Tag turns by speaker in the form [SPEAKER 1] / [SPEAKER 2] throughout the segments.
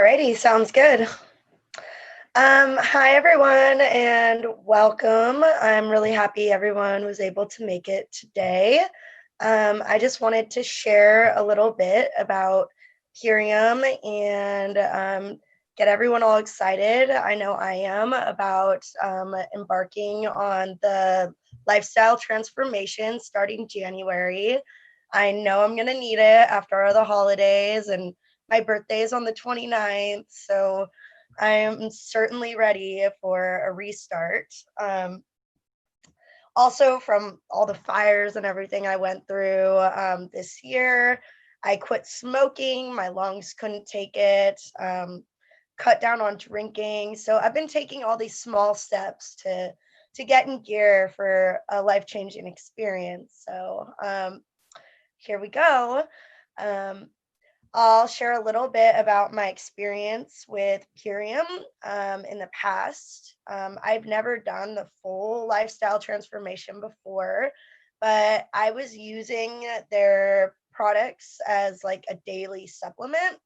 [SPEAKER 1] Alrighty, sounds good. Hi everyone and welcome. I'm really happy everyone was able to make it today. I just wanted to share a little bit about Purium and get everyone all excited. I know I am about embarking on the lifestyle transformation starting January. I know I'm going to need it after the holidays, and my birthday is on the 29th, so I am certainly ready for a restart. Also, from all the fires and everything I went through this year, I quit smoking. My lungs couldn't take it. Cut down on drinking. So I've been taking all these small steps to get in gear for a life-changing experience. So here we go. I'll share a little bit about my experience with Purium in the past. I've never done the full lifestyle transformation before, but I was using their products as like a daily supplement.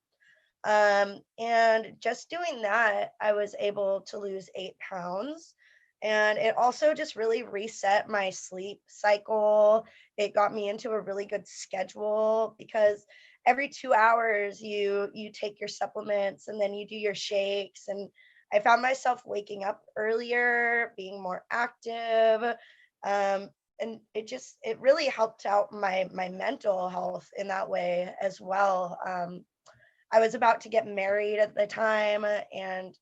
[SPEAKER 1] And just doing that, I was able to lose 8 pounds. And it also just really reset my sleep cycle. It got me into a really good schedule because every 2 hours you take your supplements and then you do your shakes. And I found myself waking up earlier, being more active. And it really helped out my mental health in that way as well. I was about to get married at the time, and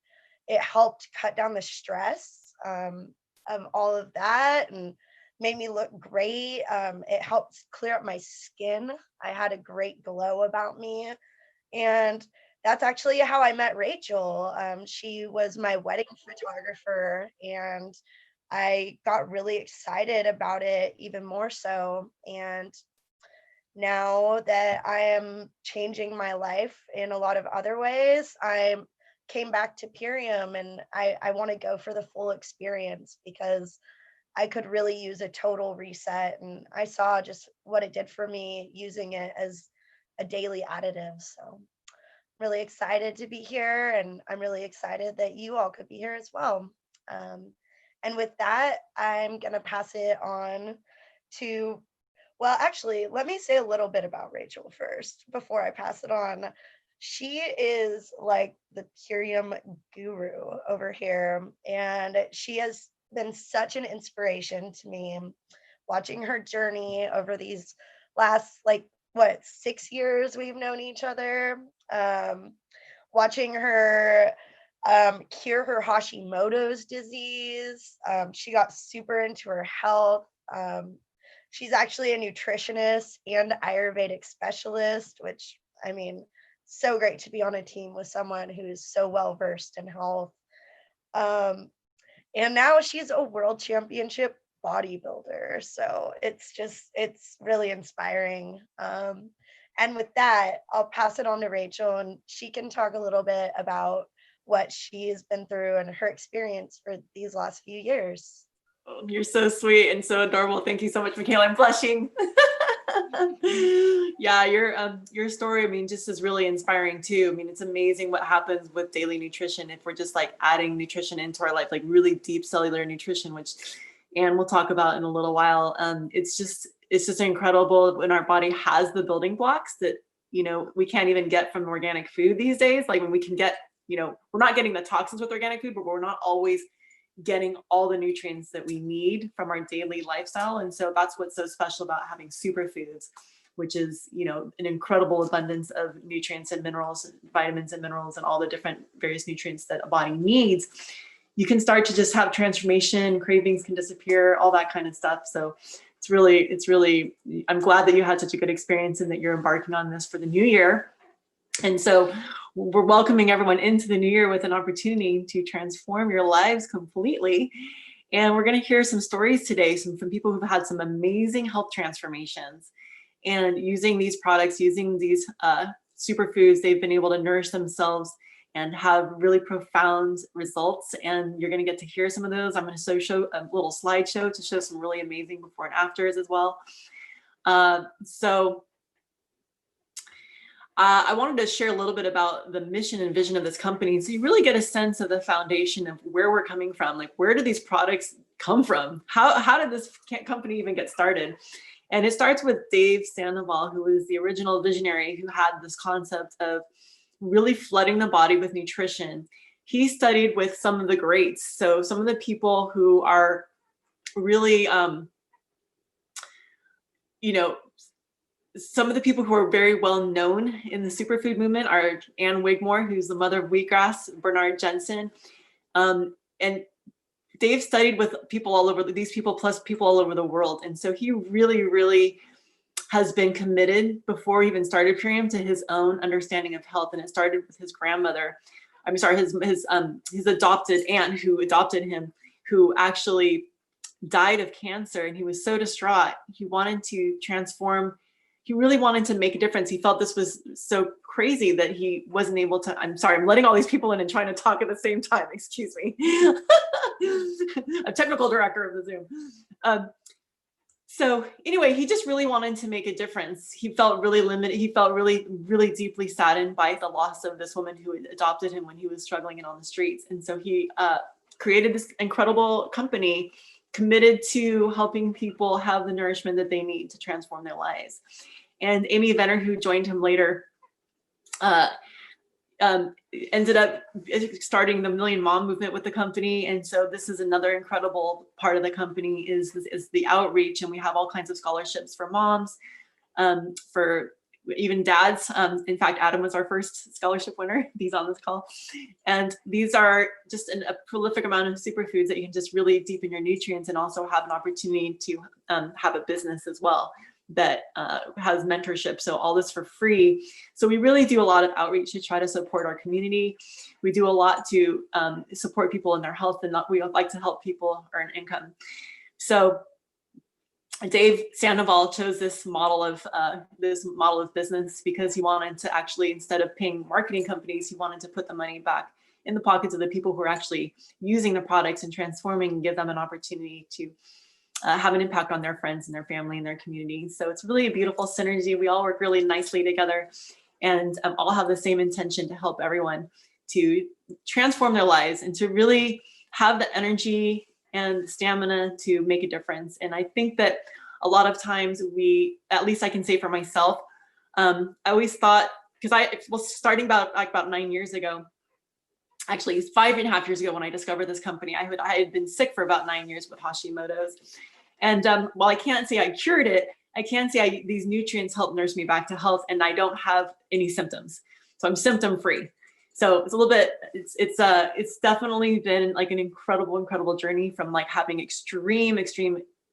[SPEAKER 1] it helped cut down the stress of all of that and made me look great. It helped clear up my skin. I had a great glow about me. And that's actually how I met Rachel. She was my wedding photographer, and I got really excited about it even more so. And now that I am changing my life in a lot of other ways, I came back to Purium, and I want to go for the full experience because I could really use a total reset. And I saw just what it did for me using it as a daily additive. So I'm really excited to be here, and I'm really excited that you all could be here as well. And with that, I'm going to pass it on to, well, actually, let me say a little bit about Rachel first before I pass it on. She is like the Purium guru over here, and she has been such an inspiration to me watching her journey over these last, like, what, 6 years we've known each other. Watching her cure her Hashimoto's disease. She got super into her health. She's actually a nutritionist and Ayurvedic specialist, which, I mean, so great to be on a team with someone who's so well versed in health. And now she's a world championship bodybuilder. So it's really inspiring. And with that, I'll pass it on to Rachel, and she can talk a little bit about what she's been through and her experience for these last few years.
[SPEAKER 2] Oh, you're so sweet and so adorable. Thank you so much, Micaela. I'm blushing. Yeah, your story, I mean, just is really inspiring too. I mean, it's amazing what happens with daily nutrition if we're just like adding nutrition into our life, like really deep cellular nutrition, which, and we'll talk about in a little while. It's just incredible when our body has the building blocks that, we can't even get from organic food these days. Like when we can get, we're not getting the toxins with organic food, but we're not always getting all the nutrients that we need from our daily lifestyle. And so that's what's so special about having superfoods, which is, an incredible abundance of nutrients and minerals, vitamins and minerals, and all the different various nutrients that a body needs. You can start to just have transformation, cravings can disappear, all that kind of stuff. So it's really, I'm glad that you had such a good experience and that you're embarking on this for the new year. And so we're welcoming everyone into the new year with an opportunity to transform your lives completely. And we're going to hear some stories today from people who've had some amazing health transformations. And using these products, using these superfoods, they've been able to nourish themselves and have really profound results. And you're going to get to hear some of those. I'm going to show a little slideshow to show some really amazing before and afters as well. So I wanted to share a little bit about the mission and vision of this company, so you really get a sense of the foundation of where we're coming from. Like, where do these products come from? How did this company even get started? And it starts with Dave Sandoval, who was the original visionary who had this concept of really flooding the body with nutrition. He studied with some of the greats, so some of the people who are really, you know, some of the people who are very well known in the superfood movement are Ann Wigmore, who's the mother of wheatgrass, Bernard Jensen. And Dave studied with people all over, these people plus people all over the world. And so he really, really has been committed before he even started Purium to his own understanding of health. And it started with his grandmother. I'm sorry, his adopted aunt who adopted him, who actually died of cancer. And he was so distraught. He wanted to transform. He really wanted to make a difference. He felt this was so crazy that he wasn't able to. I'm sorry, I'm letting all these people in and trying to talk at the same time. Excuse me. A technical director of the Zoom. So anyway, he just really wanted to make a difference. He felt really limited. He felt really, really deeply saddened by the loss of this woman who had adopted him when he was struggling and on the streets. And so he created this incredible company committed to helping people have the nourishment that they need to transform their lives. And Amy Venner, who joined him later, ended up starting the Million Mom movement with the company. And so this is another incredible part of the company is the outreach. And we have all kinds of scholarships for moms, for even dads. In fact, Adam was our first scholarship winner. He's on this call. And these are just a prolific amount of superfoods that you can just really deepen your nutrients and also have an opportunity to have a business as well that has mentorship. So all this for free. So we really do a lot of outreach to try to support our community. We do a lot to support people in their health, and we like to help people earn income. So Dave Sandoval chose this model of business because he wanted to actually, instead of paying marketing companies, he wanted to put the money back in the pockets of the people who are actually using the products and transforming and give them an opportunity to have an impact on their friends and their family and their community. So it's really a beautiful synergy. We all work really nicely together and all have the same intention to help everyone to transform their lives and to really have the energy and stamina to make a difference. And I think that a lot of times at least I can say for myself, I always thought, because I was starting about 9 years ago, actually it's 5.5 years ago when I discovered this company. I had been sick for about 9 years with Hashimoto's. And while I can't say I cured it, I can say these nutrients help nurse me back to health, and I don't have any symptoms. So I'm symptom free. So it's a little bit, it's definitely been like an incredible journey from like having extreme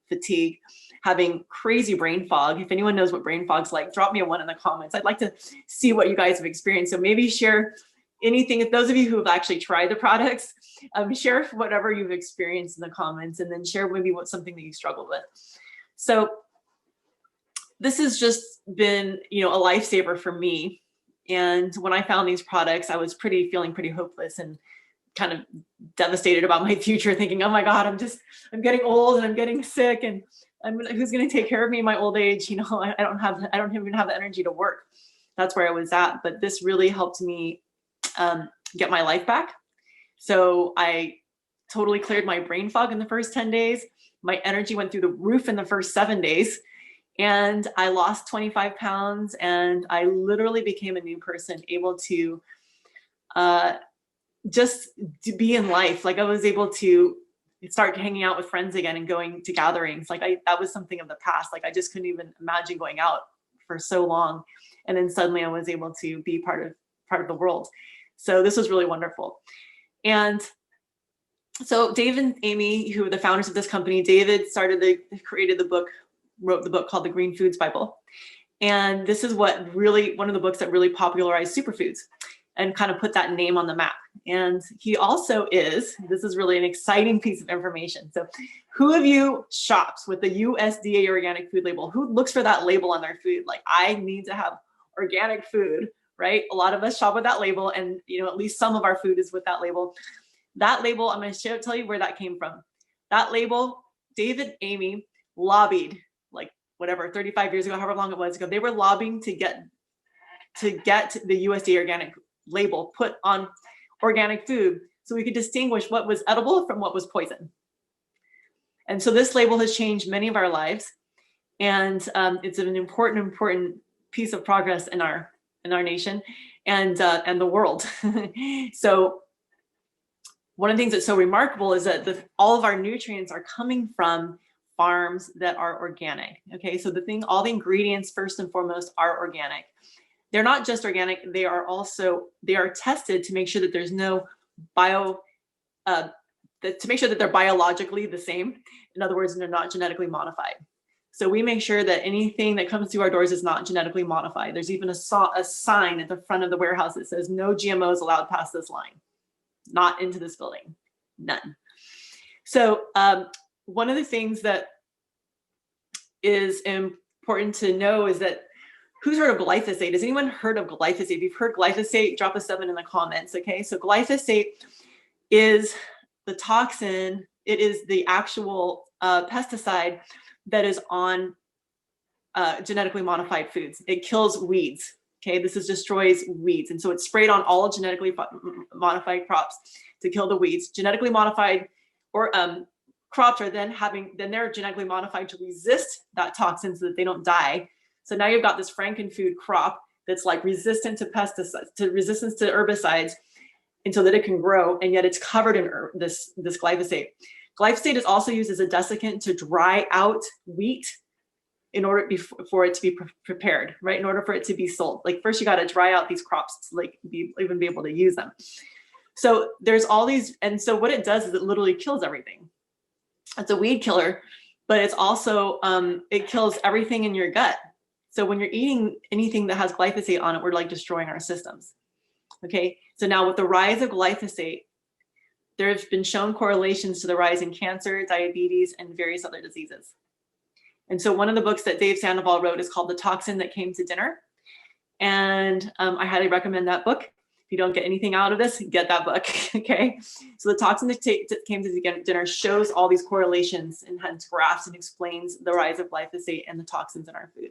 [SPEAKER 2] fatigue, having crazy brain fog. If anyone knows what brain fog's like, drop me a 1 in the comments. I'd like to see what you guys have experienced. So maybe share anything, if those of you who have actually tried the products, share whatever you've experienced in the comments, and then share maybe something that you struggled with. So this has just been, a lifesaver for me. And when I found these products, I was feeling pretty hopeless and kind of devastated about my future, thinking, oh my God, I'm getting old and I'm getting sick, and who's going to take care of me in my old age? I don't even have the energy to work. That's where I was at. But this really helped me get my life back. So I totally cleared my brain fog in the first 10 days. My energy went through the roof in the first 7 days. And I lost 25 pounds, and I literally became a new person, able to just to be in life. Like I was able to start hanging out with friends again and going to gatherings. That was something of the past. Like I just couldn't even imagine going out for so long. And then suddenly I was able to be part of the world. So this was really wonderful. And so Dave and Amy, who are the founders of this company, David wrote the book called The Green Foods Bible. And this is one of the books that really popularized superfoods and kind of put that name on the map. And he also this is really an exciting piece of information. So who of you shops with the USDA organic food label? Who looks for that label on their food? Like, I need to have organic food, right? A lot of us shop with that label, and at least some of our food is with that label. That label, I'm going to tell you where that came from. That label, David, Amy lobbied, like whatever, 35 years ago, however long it was ago, they were lobbying to get to get the USDA organic label put on organic food so we could distinguish what was edible from what was poison. And so this label has changed many of our lives, and it's an important piece of progress in our nation and the world. So one of the things that's so remarkable is that all of our nutrients are coming from farms that are organic. Okay, so all the ingredients first and foremost are organic. They're not just organic; they are tested to make sure that there's no to make sure that they're biologically the same. In other words, they're not genetically modified. So we make sure that anything that comes through our doors is not genetically modified. There's even a sign at the front of the warehouse that says no GMOs allowed past this line, not into this building, none. So one of the things that is important to know is that, who's heard of glyphosate? Has anyone heard of glyphosate? If you've heard glyphosate, drop a 7 in the comments, okay? So glyphosate is the toxin, it is the actual pesticide that is on genetically modified foods. It kills weeds, okay? This destroys weeds. And so it's sprayed on all genetically modified crops to kill the weeds. Genetically modified or crops are then they're genetically modified to resist that toxin so that they don't die. So now you've got this frankenfood crop that's like resistant to pesticides, resistance to herbicides, and so that it can grow, and yet it's covered in this glyphosate. Glyphosate is also used as a desiccant to dry out wheat in order for it to be prepared, right? In order for it to be sold. Like first you got to dry out these crops to even be able to use them. So there's all these, and so what it does is it literally kills everything. It's a weed killer, but it's also, it kills everything in your gut. So when you're eating anything that has glyphosate on it, we're like destroying our systems. Okay, so now with the rise of glyphosate, there have been shown correlations to the rise in cancer, diabetes, and various other diseases. And so one of the books that Dave Sandoval wrote is called The Toxin That Came to Dinner. And I highly recommend that book. If you don't get anything out of this, get that book, okay? So The Toxin That Came to Dinner shows all these correlations and hence graphs and explains the rise of glyphosate and the toxins in our food.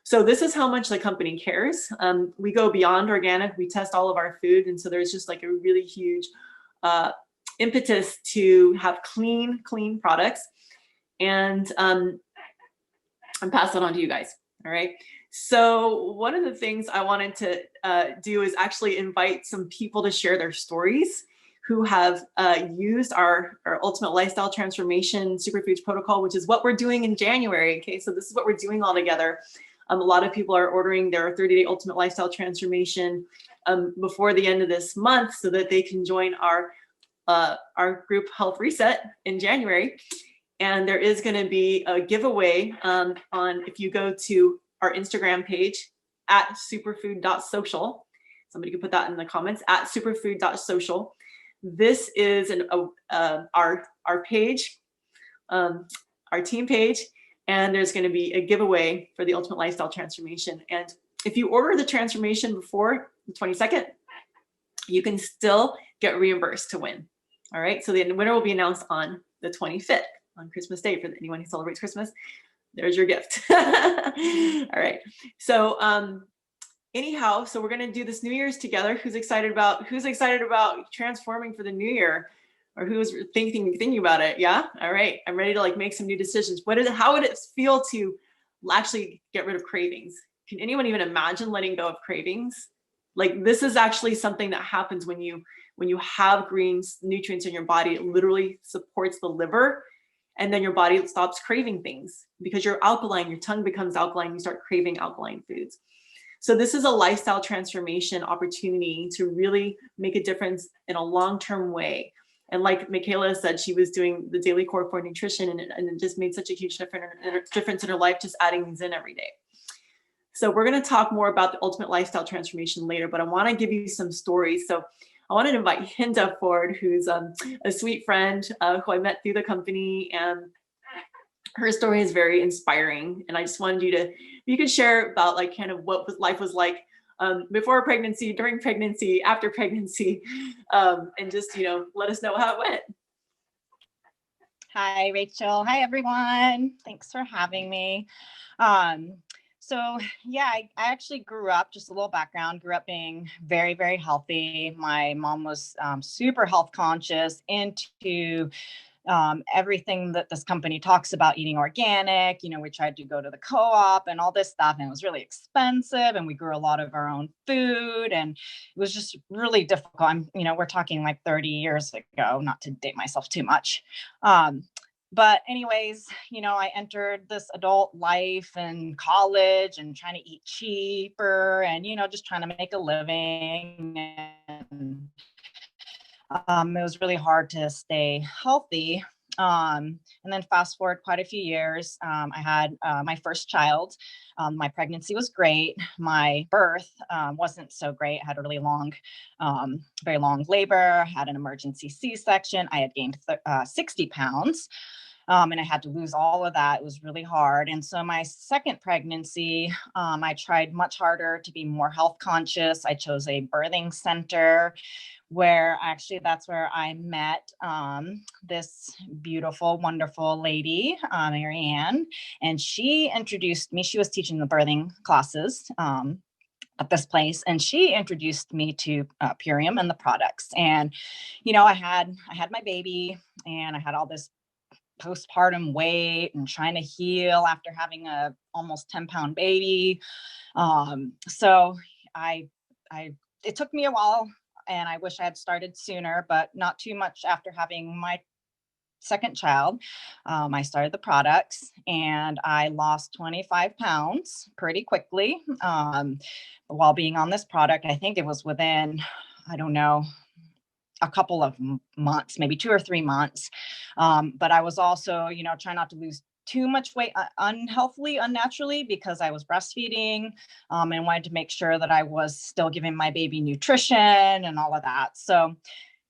[SPEAKER 2] So this is how much the company cares. We go beyond organic. We test all of our food. And so there's just like a really huge impetus to have clean products and pass that on to you guys. All right. So one of the things I wanted to do is actually invite some people to share their stories who have used our ultimate lifestyle transformation superfoods protocol, which is what we're doing in January. Okay. So this is what we're doing all together. A lot of people are ordering their 30-day ultimate lifestyle transformation before the end of this month so that they can join our group Health Reset in January. And there is going to be a giveaway on, if you go to our Instagram page at superfood.social. Somebody could put that in the comments, at superfood.social. This is our page, our team page. And there's going to be a giveaway for the ultimate lifestyle transformation. And if you order the transformation before the 22nd, you can still get reimbursed to win. All right. So the winner will be announced on the 25th, on Christmas Day, for anyone who celebrates Christmas. There's your gift. All right. So anyhow, so we're going to do this New Year's together. Who's excited about transforming for the new year? Or who's thinking about it? Yeah. All right. I'm ready to make some new decisions. How would it feel to actually get rid of cravings? Can anyone even imagine letting go of cravings? Like this is actually something that happens when you have green nutrients in your body. It literally supports the liver, and then your body stops craving things because you're alkaline. Your tongue becomes alkaline. You start craving alkaline foods. So this is a lifestyle transformation opportunity to really make a difference in a long-term way. And like Micaela said, she was doing the daily core for nutrition, and it just made such a huge difference in her life, just adding these in every day. So we're going to talk more about the ultimate lifestyle transformation later, but I want to give you some stories. So I wanted to invite Hinda Ford, who's a sweet friend who I met through the company, and her story is very inspiring. And I just wanted you could share about kind of what life was like before pregnancy, during pregnancy, after pregnancy, and just, let us know how it went.
[SPEAKER 3] Hi, Rachel. Hi, everyone. Thanks for having me. So yeah, I actually grew up, just a little background, grew up being very, very healthy. My mom was super health conscious, into everything that this company talks about, eating organic. We tried to go to the co-op and all this stuff, and it was really expensive. And we grew a lot of our own food, and it was just really difficult. We're talking like 30 years ago, not to date myself too much. But anyways, I entered this adult life and college and trying to eat cheaper and, just trying to make a living. And it was really hard to stay healthy. And then fast forward quite a few years, I had my first child. My pregnancy was great. My birth wasn't so great. I had a really long, very long labor, had an emergency C-section. I had gained 60 pounds. And I had to lose all of that. It was really hard. And so my second pregnancy, I tried much harder to be more health conscious. I chose a birthing center where actually that's where I met this beautiful, wonderful lady, Marianne. And she introduced me. She was teaching the birthing classes at this place, and she introduced me to Purium and the products. And I had my baby, and I had all this postpartum weight and trying to heal after having a almost 10-pound baby. So I it took me a while, and I wish I had started sooner, but not too much after having my second child. I started the products, and I lost 25 pounds pretty quickly while being on this product. I think it was within, I don't know, a couple of months, maybe 2 or 3 months. But I was also, trying not to lose too much weight unhealthily, unnaturally, because I was breastfeeding and wanted to make sure that I was still giving my baby nutrition and all of that. So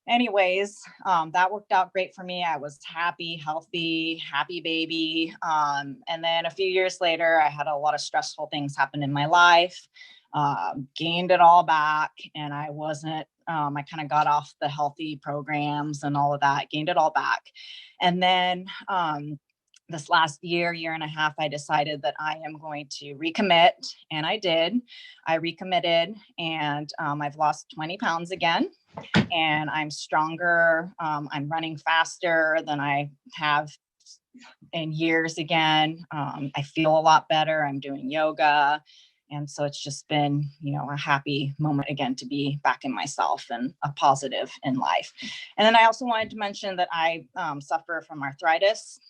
[SPEAKER 3] anyways, that worked out great for me. I was happy, healthy, happy baby. And then a few years later, I had a lot of stressful things happen in my life, gained it all back, and I wasn't, I kind of got off the healthy programs and all of that, gained it all back. And then this last year and a half, I decided that I am going to recommit. And I did. I recommitted, and I've lost 20 pounds again, and I'm stronger. I'm running faster than I have in years again. I feel a lot better. I'm doing yoga. And so it's just been, a happy moment again to be back in myself and a positive in life. And then I also wanted to mention that I suffer from arthritis.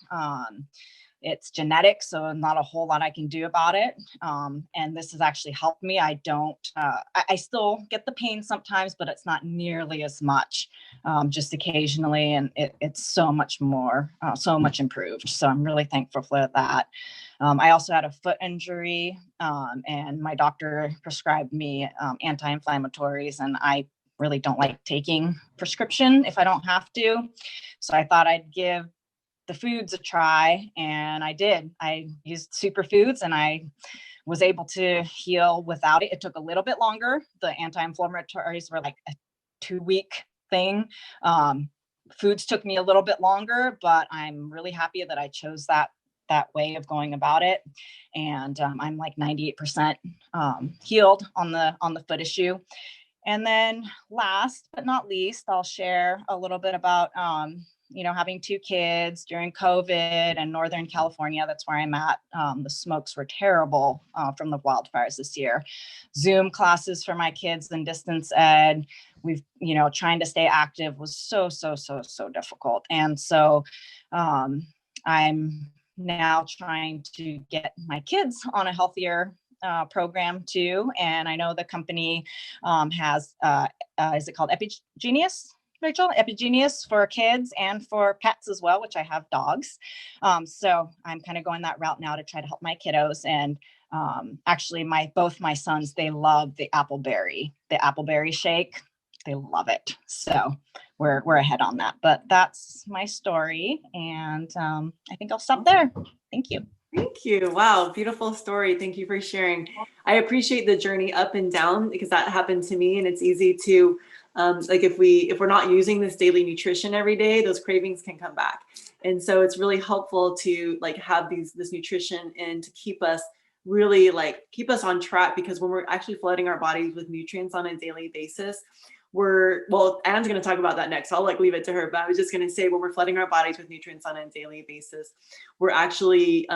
[SPEAKER 3] It's genetic, so not a whole lot I can do about it. And this has actually helped me. I still get the pain sometimes, but it's not nearly as much, just occasionally. And it's so much more, so much improved. So I'm really thankful for that. I also had a foot injury, and my doctor prescribed me anti-inflammatories, and I really don't like taking prescription if I don't have to. So I thought I'd give the foods a try, and I did. I used Superfoods, and I was able to heal without it. It took a little bit longer. The anti-inflammatories were like a 2-week thing. Foods took me a little bit longer, but I'm really happy that I chose that way of going about it. And I'm like 98% healed on the foot issue. And then last but not least, I'll share a little bit about having 2 kids during COVID in Northern California. That's where I'm at. The smokes were terrible from the wildfires this year. Zoom classes for my kids and distance ed. We've, trying to stay active was so difficult. And so I'm now trying to get my kids on a healthier program too. And I know the company has, is it called Epigenius? Rachel, Epigenius for kids and for pets as well, which I have dogs. So I'm kind of going that route now to try to help my kiddos. And actually both my sons, they love the appleberry shake. They love it. So we're ahead on that, but that's my story. And I think I'll stop there. Thank you.
[SPEAKER 2] Thank you. Wow. Beautiful story. Thank you for sharing. I appreciate the journey up and down, because that happened to me, and it's easy to, like if we're not using this daily nutrition every day, those cravings can come back. And so it's really helpful to like have this nutrition in to keep us really like keep us on track, because when we're actually flooding our bodies with nutrients on a daily basis, Anne's going to talk about that next, so I'll like leave it to her, but I was just going to say, when we're flooding our bodies with nutrients on a daily basis, we're actually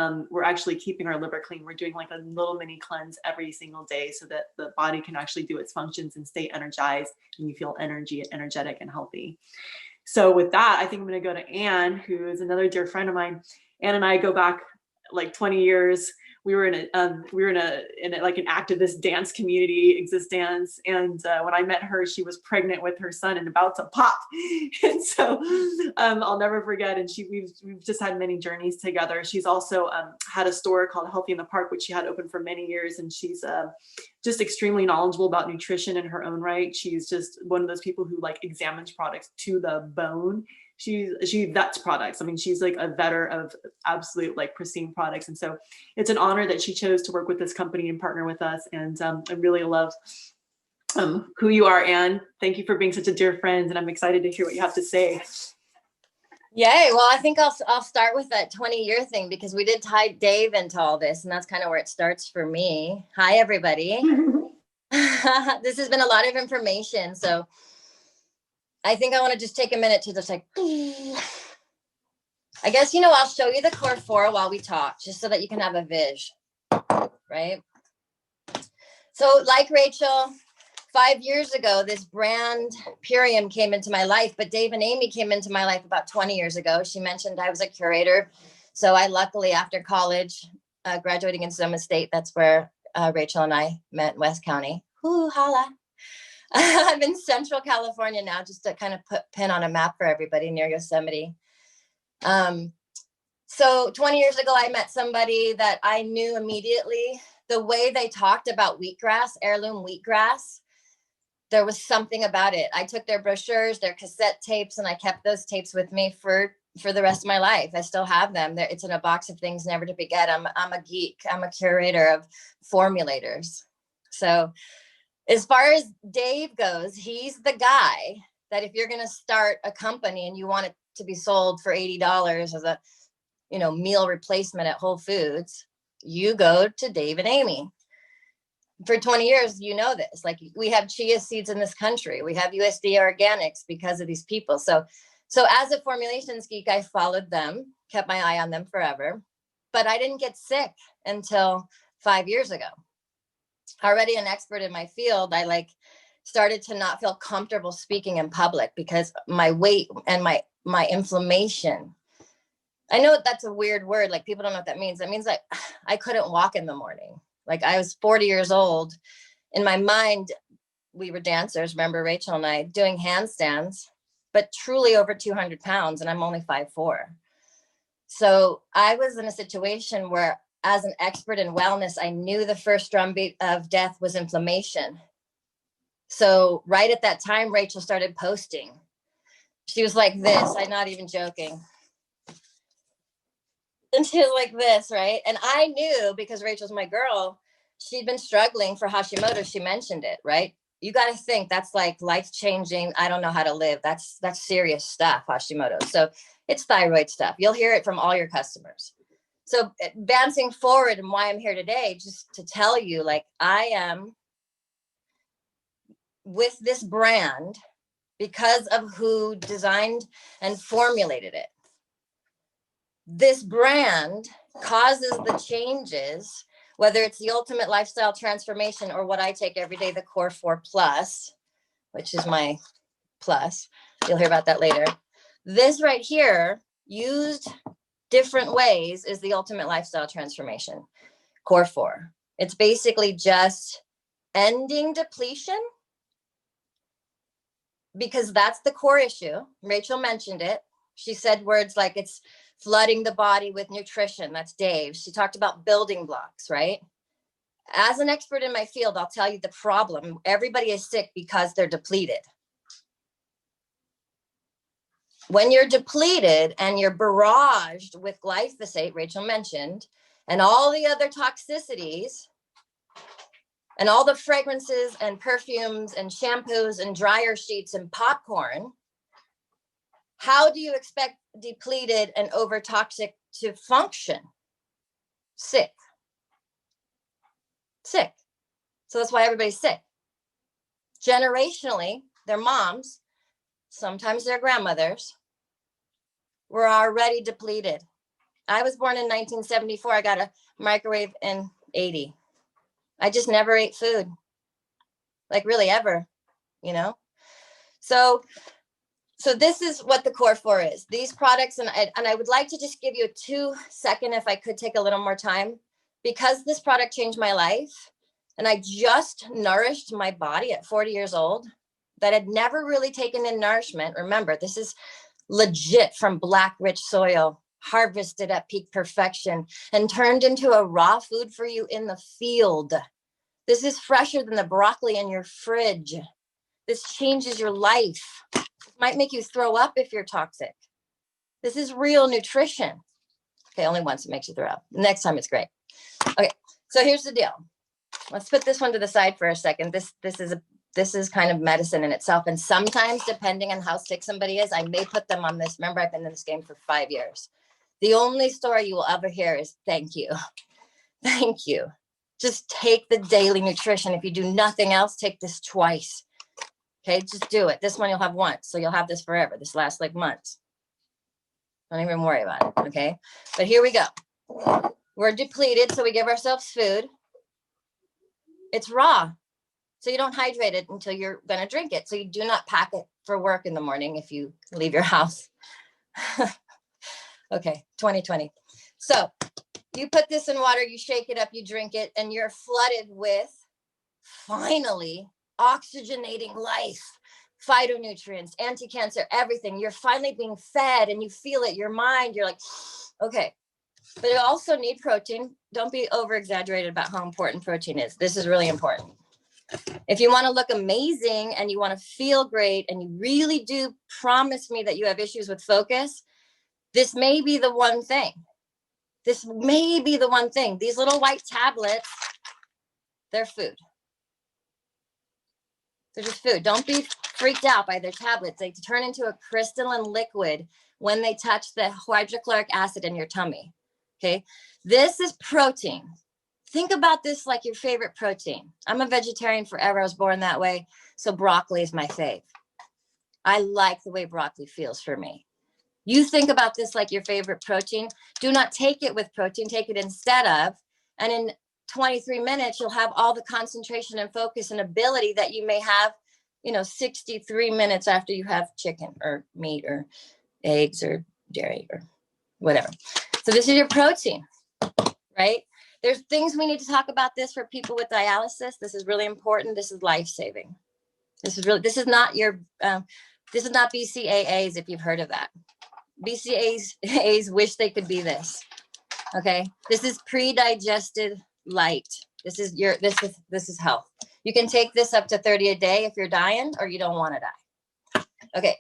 [SPEAKER 2] keeping our liver clean. We're doing like a little mini cleanse every single day so that the body can actually do its functions and stay energized, and you feel energetic and healthy. So with that, I think I'm going to go to Anne, who is another dear friend of mine. Anne and I go back like 20 years. We were in like an activist dance community existence, and when I met her, she was pregnant with her son and about to pop, and so I'll never forget. And we've just had many journeys together. She's also had a store called Healthy in the Park, which she had open for many years, and she's just extremely knowledgeable about nutrition in her own right. She's just one of those people who like examines products to the bone. She vets products. I mean, she's like a vetter of absolute like pristine products. And so it's an honor that she chose to work with this company and partner with us. And I really love who you are, Anne. Thank you for being such a dear friend. And I'm excited to hear what you have to say.
[SPEAKER 4] Yay. Well, I think I'll start with that 20-year thing, because we did tie Dave into all this, and that's kind of where it starts for me. Hi, everybody. This has been a lot of information. So I think I want to just take a minute to just like, I guess, I'll show you the core 4 while we talk, just so that you can have a vision, right? So like Rachel, 5 years ago, this brand Purium came into my life, but Dave and Amy came into my life about 20 years ago. She mentioned I was a curator. So I luckily, after college, graduating in Sonoma State, that's where Rachel and I met in West County. Ooh, holla. I'm in Central California now, just to kind of put pin on a map for everybody, near Yosemite. So 20 years ago, I met somebody that I knew immediately. The way they talked about wheatgrass, heirloom wheatgrass, there was something about it. I took their brochures, their cassette tapes, and I kept those tapes with me for the rest of my life. I still have them. It's in a box of things never to forget. I'm a geek. I'm a curator of formulators. So as far as Dave goes, he's the guy that if you're going to start a company and you want it to be sold for $80 as a, meal replacement at Whole Foods, you go to Dave and Amy. For 20 years, this, like we have chia seeds in this country. We have USDA organics because of these people. So as a formulations geek, I followed them, kept my eye on them forever, but I didn't get sick until 5 years ago. Already an expert in my field, I started to not feel comfortable speaking in public because my weight and my inflammation. I know that's a weird word. Like, people don't know what that means. That means like I couldn't walk in the morning. Like, I was 40 years old. In my mind, we were dancers, remember Rachel and I, doing handstands, but truly over 200 pounds, and I'm only 5'4". So I was in a situation where, as an expert in wellness, I knew the first drumbeat of death was inflammation. So right at that time, Rachel started posting. She was like this, I'm not even joking. And she was like this, right? And I knew, because Rachel's my girl, she'd been struggling for Hashimoto's. She mentioned it, right? You got to think that's like life-changing. I don't know how to live. That's serious stuff, Hashimoto's. So it's thyroid stuff. You'll hear it from all your customers. So advancing forward, and why I'm here today, just to tell you, like, I am with this brand because of who designed and formulated it. This brand causes the changes, whether it's the ultimate lifestyle transformation or what I take every day, the Core 4 Plus, which is my plus. You'll hear about that later. This right here, used different ways, is the ultimate lifestyle transformation, Core 4. It's basically just ending depletion, because that's the core issue. Rachel mentioned it. She said words like it's flooding the body with nutrition. That's Dave. She talked about building blocks, right? As an expert in my field, I'll tell you the problem. Everybody is sick because they're depleted. When you're depleted and you're barraged with glyphosate, Rachel mentioned, and all the other toxicities, and all the fragrances and perfumes and shampoos and dryer sheets and popcorn, how do you expect depleted and overtoxic to function? Sick. sick. So that's why everybody's sick. Generationally, their moms, sometimes their grandmothers, were already depleted. I was born in 1974. I got a microwave in 80. I just never ate food, like really ever, you know? So this is what the Core 4 is. These products, and I would like to just give you a 2-second, if I could take a little more time, because this product changed my life. And I just nourished my body at 40 years old that had never really taken in nourishment. Remember, this is legit from black, rich soil, harvested at peak perfection and turned into a raw food for you in the field. This is fresher than the broccoli in your fridge. This changes your life. It might make you throw up if you're toxic. This is real nutrition. Okay, only once it makes you throw up. Next time it's great. Okay, so here's the deal. Let's put this one to the side for a second. This is kind of medicine in itself. And sometimes, depending on how sick somebody is, I may put them on this. Remember, I've been in this game for 5 years. The only story you will ever hear is thank you. Thank you. Just take the daily nutrition. If you do nothing else, take this twice. Okay, just do it. This one you'll have once. So you'll have this forever. This lasts like months. Don't even worry about it. Okay, but here we go. We're depleted, so we give ourselves food. It's raw. So you don't hydrate it until you're going to drink it. So you do not pack it for work in the morning if you leave your house. Okay, 2020. So you put this in water, you shake it up, you drink it, and you're flooded with, finally, oxygenating life, phytonutrients, anti-cancer, everything. You're finally being fed and you feel it, your mind, you're like, okay. But you also need protein. Don't be over-exaggerated about how important protein is. This is really important. If you want to look amazing and you want to feel great and you really do promise me that you have issues with focus, this may be the one thing. This may be the one thing. These little white tablets, they're food. They're just food. Don't be freaked out by their tablets. They turn into a crystalline liquid when they touch the hydrochloric acid in your tummy. Okay, this is protein. Think about this like your favorite protein. I'm a vegetarian forever. I was born that way. So broccoli is my fave. I like the way broccoli feels for me. You think about this like your favorite protein. Do not take it with protein. Take it instead of. And in 23 minutes, you'll have all the concentration and focus and ability that you may have, 63 minutes after you have chicken or meat or eggs or dairy or whatever. So this is your protein, right? There's things we need to talk about this for people with dialysis. This is really important. This is life-saving. This is not BCAAs, if you've heard of that. BCAAs wish they could be this. Okay. This is pre-digested light. This is health. You can take this up to 30 a day if you're dying or you don't want to die. Okay.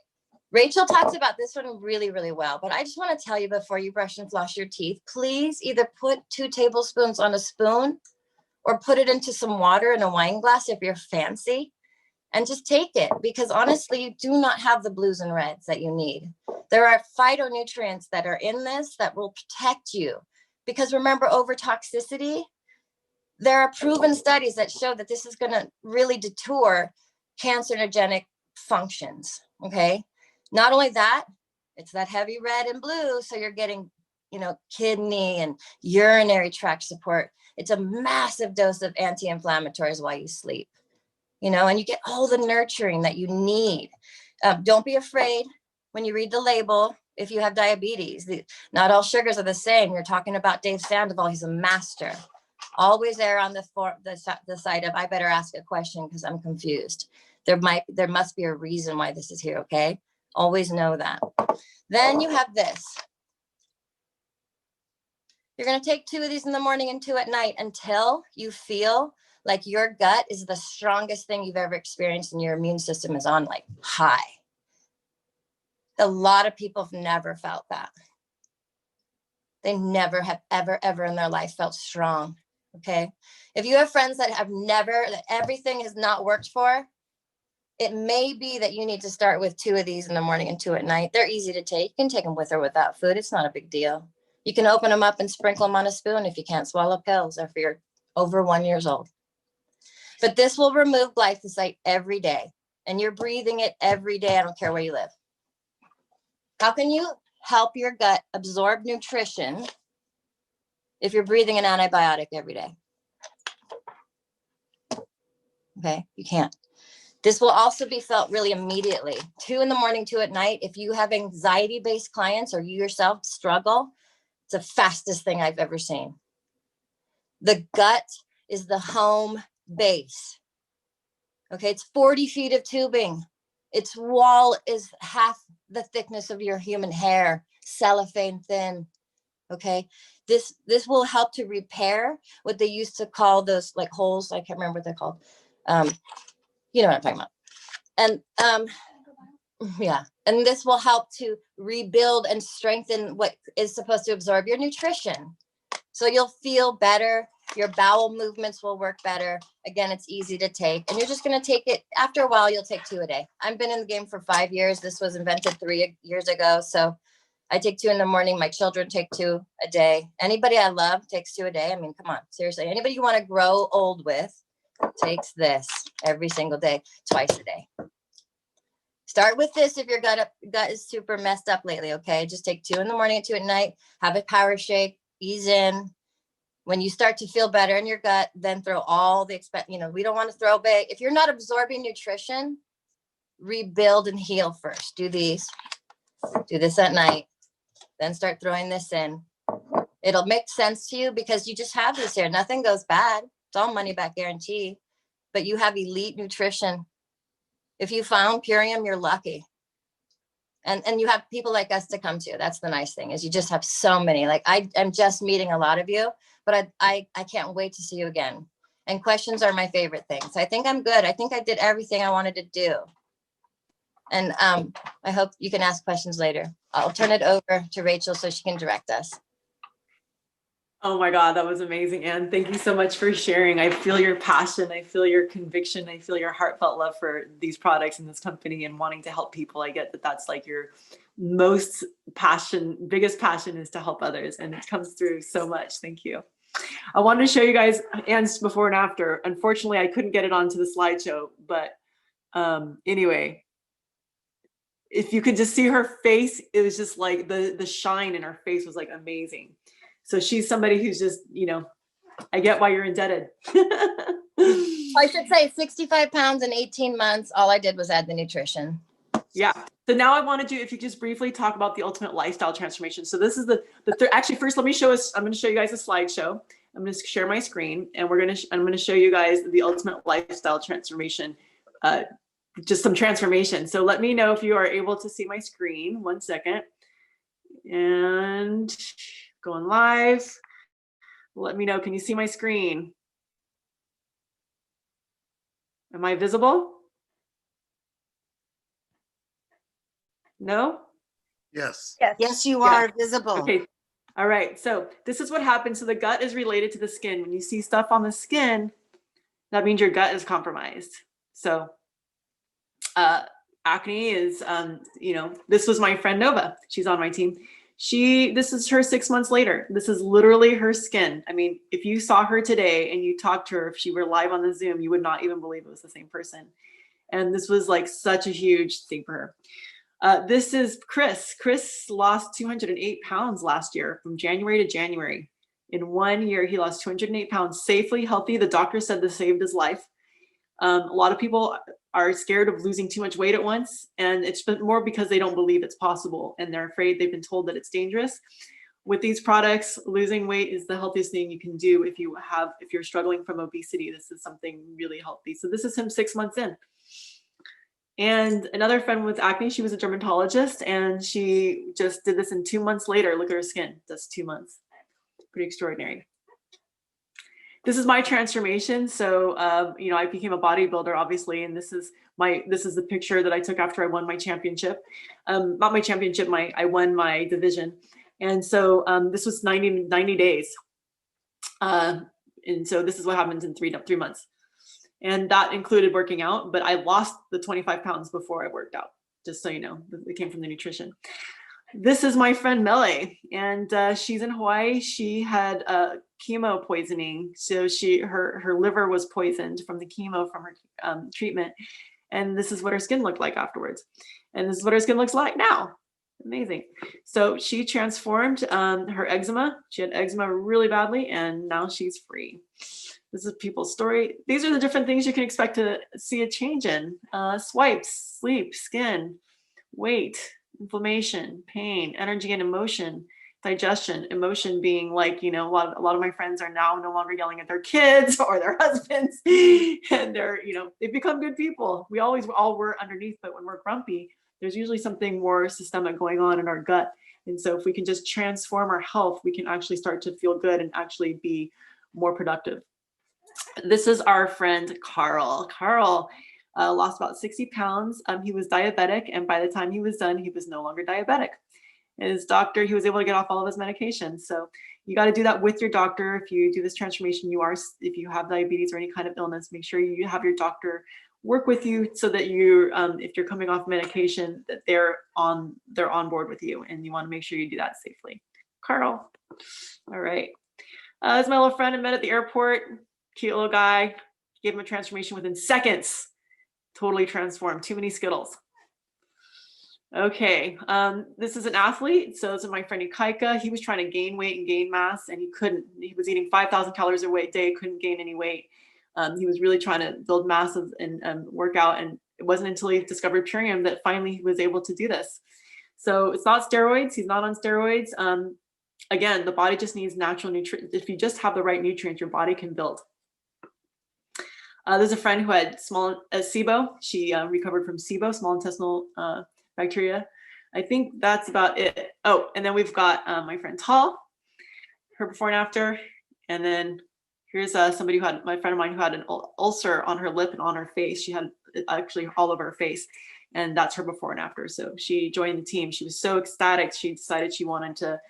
[SPEAKER 4] Rachel talks about this one really, really well, but I just want to tell you before you brush and floss your teeth, please either put 2 tablespoons on a spoon or put it into some water in a wine glass if you're fancy, and just take it, because honestly, you do not have the blues and reds that you need. There are phytonutrients that are in this that will protect you, because remember, over toxicity, there are proven studies that show that this is going to really detour cancerogenic functions. Okay. Not only that, it's that heavy red and blue. So you're getting, kidney and urinary tract support. It's a massive dose of anti-inflammatories while you sleep, and you get all the nurturing that you need. Don't be afraid when you read the label. If you have diabetes, not all sugars are the same. You're talking about Dave Sandoval. He's a master. Always err on the side of, I better ask a question because I'm confused. There must be a reason why this is here. Okay. Always know that. Then you have this. You're going to take 2 of these in the morning and 2 at night until you feel like your gut is the strongest thing you've ever experienced and your immune system is on like high. A lot of people have never felt that. They never have ever in their life felt strong. Okay. If you have friends that that everything has not worked for, it may be that you need to start with 2 of these in the morning and 2 at night. They're easy to take. You can take them with or without food. It's not a big deal. You can open them up and sprinkle them on a spoon if you can't swallow pills or if you're over 1 year old. But this will remove glyphosate every day, and you're breathing it every day. I don't care where you live. How can you help your gut absorb nutrition if you're breathing an antibiotic every day? Okay, you can't. This will also be felt really immediately. 2 in the morning, 2 at night. If you have anxiety-based clients or you yourself struggle, it's the fastest thing I've ever seen. The gut is the home base. Okay, it's 40 feet of tubing. Its wall is half the thickness of your human hair, cellophane thin. Okay, this will help to repair what they used to call those like holes. I can't remember what they're called. You know what I'm talking about. And yeah, and this will help to rebuild and strengthen what is supposed to absorb your nutrition. So you'll feel better. Your bowel movements will work better. Again, it's easy to take, and you're just going to take it. After a while, you'll take 2 a day. I've been in the game for 5 years. This was invented 3 years ago. So I take 2 in the morning. My children take 2 a day. Anybody I love takes 2 a day. I mean, come on, seriously. Anybody you want to grow old with takes this every single day, twice a day. Start with this if your gut is super messed up lately, okay? Just take 2 in the morning and 2 at night. Have a power shake, ease in. When you start to feel better in your gut, then throw all the we don't want to throw big. If you're not absorbing nutrition, rebuild and heal first. Do these. Do this at night. Then start throwing this in. It'll make sense to you because you just have this here. Nothing goes bad. It's all money back guarantee. But you have elite nutrition. If you found Purium, you're lucky. And you have people like us to come to. That's the nice thing, is you just have so many. Like I'm just meeting a lot of you, but I can't wait to see you again. And questions are my favorite things. I think I'm good. I think I did everything I wanted to do. And I hope you can ask questions later. I'll turn it over to Rachel so she can direct us.
[SPEAKER 2] Oh my God, that was amazing, Anne. Thank you so much for sharing. I feel your passion. I feel your conviction. I feel your heartfelt love for these products and this company and wanting to help people. I get that that's like your most passion, biggest passion is to help others. And it comes through so much. Thank you. I wanted to show you guys Anne's before and after. Unfortunately, I couldn't get it onto the slideshow, but anyway, if you could just see her face, it was just like the shine in her face was like amazing. So she's somebody who's just, I get why you're indebted.
[SPEAKER 4] I should say 65 pounds in 18 months. All I did was add the nutrition.
[SPEAKER 2] Yeah. So now I wanted you, if you just briefly talk about the ultimate lifestyle transformation. So this is the third, actually first, let me show us, I'm going to show you guys a slideshow. I'm going to share my screen and I'm going to show you guys the ultimate lifestyle transformation, just some transformation. So let me know if you are able to see my screen. 1 second. And going live. Let me know. Can you see my screen? Am I visible? No?
[SPEAKER 5] Yes.
[SPEAKER 6] Yes, you are visible.
[SPEAKER 2] Okay. All right. So this is what happens. So the gut is related to the skin. When you see stuff on the skin, that means your gut is compromised. So acne is, this was my friend Nova. She's on my team. This is her 6 months later. This is literally her skin. I mean, if you saw her today and you talked to her, if she were live on the Zoom, you would not even believe it was the same person. And this was like such a huge thing for her. This is Chris. Chris lost 208 pounds last year from January to January. In 1 year, he lost 208 pounds, safely, healthy. The doctor said this saved his life. A lot of people are scared of losing too much weight at once, and it's more because they don't believe it's possible and they're afraid. They've been told that it's dangerous. With these products, losing weight is the healthiest thing you can do if you're struggling from obesity. This is something really healthy. So this is him 6 months in. And another friend with acne, she was a dermatologist, and she just did this in 2 months later. Look at her skin, that's 2 months. Pretty extraordinary. This is my transformation. So, I became a bodybuilder, obviously, and this is the picture that I took after I won my championship. Not my championship, I won my division. And so this was 90 days. And so this is what happens in three months. And that included working out, but I lost the 25 pounds before I worked out, just so you know. It came from the nutrition. This is my friend Mele, and she's in Hawaii. She had chemo poisoning. So her liver was poisoned from the chemo from her treatment. And this is what her skin looked like afterwards. And this is what her skin looks like now. Amazing. So she transformed her eczema. She had eczema really badly, and now she's free. This is people's story. These are the different things you can expect to see a change in. Swipes, sleep, skin, weight, inflammation, pain, energy and emotion, digestion, emotion being like, a lot of my friends are now no longer yelling at their kids or their husbands, and they're, they've become good people. We always all were underneath, but when we're grumpy, there's usually something more systemic going on in our gut. And so if we can just transform our health, we can actually start to feel good and actually be more productive. This is our friend, Carl. Carl lost about 60 pounds. He was diabetic, and by the time he was done, he was no longer diabetic. His doctor, he was able to get off all of his medications. So you got to do that with your doctor. If you do this transformation, if you have diabetes or any kind of illness, make sure you have your doctor work with you so that you, if you're coming off medication, that they're on board with you, and you want to make sure you do that safely. Carl. All right. This is my little friend I met at the airport. Cute little guy. Gave him a transformation within seconds. Totally transformed. Too many Skittles. Okay, this is an athlete. So this is my friend Micaela. He was trying to gain weight and gain mass, and he couldn't. He was eating 5,000 calories a day, couldn't gain any weight. He was really trying to build mass and work out, and it wasn't until he discovered Purium that finally he was able to do this. So it's not steroids. He's not on steroids. Again, the body just needs natural nutrients. If you just have the right nutrients, your body can build. There's a friend who had SIBO. She recovered from SIBO, small intestinal bacteria. I think that's about it. Oh, and then we've got my friend Tal, her before and after. And then here's somebody my friend of mine who had an ulcer on her lip and on her face. She had it actually all over her face, and that's her before and after. So she joined the team. She was so ecstatic. She decided she wanted to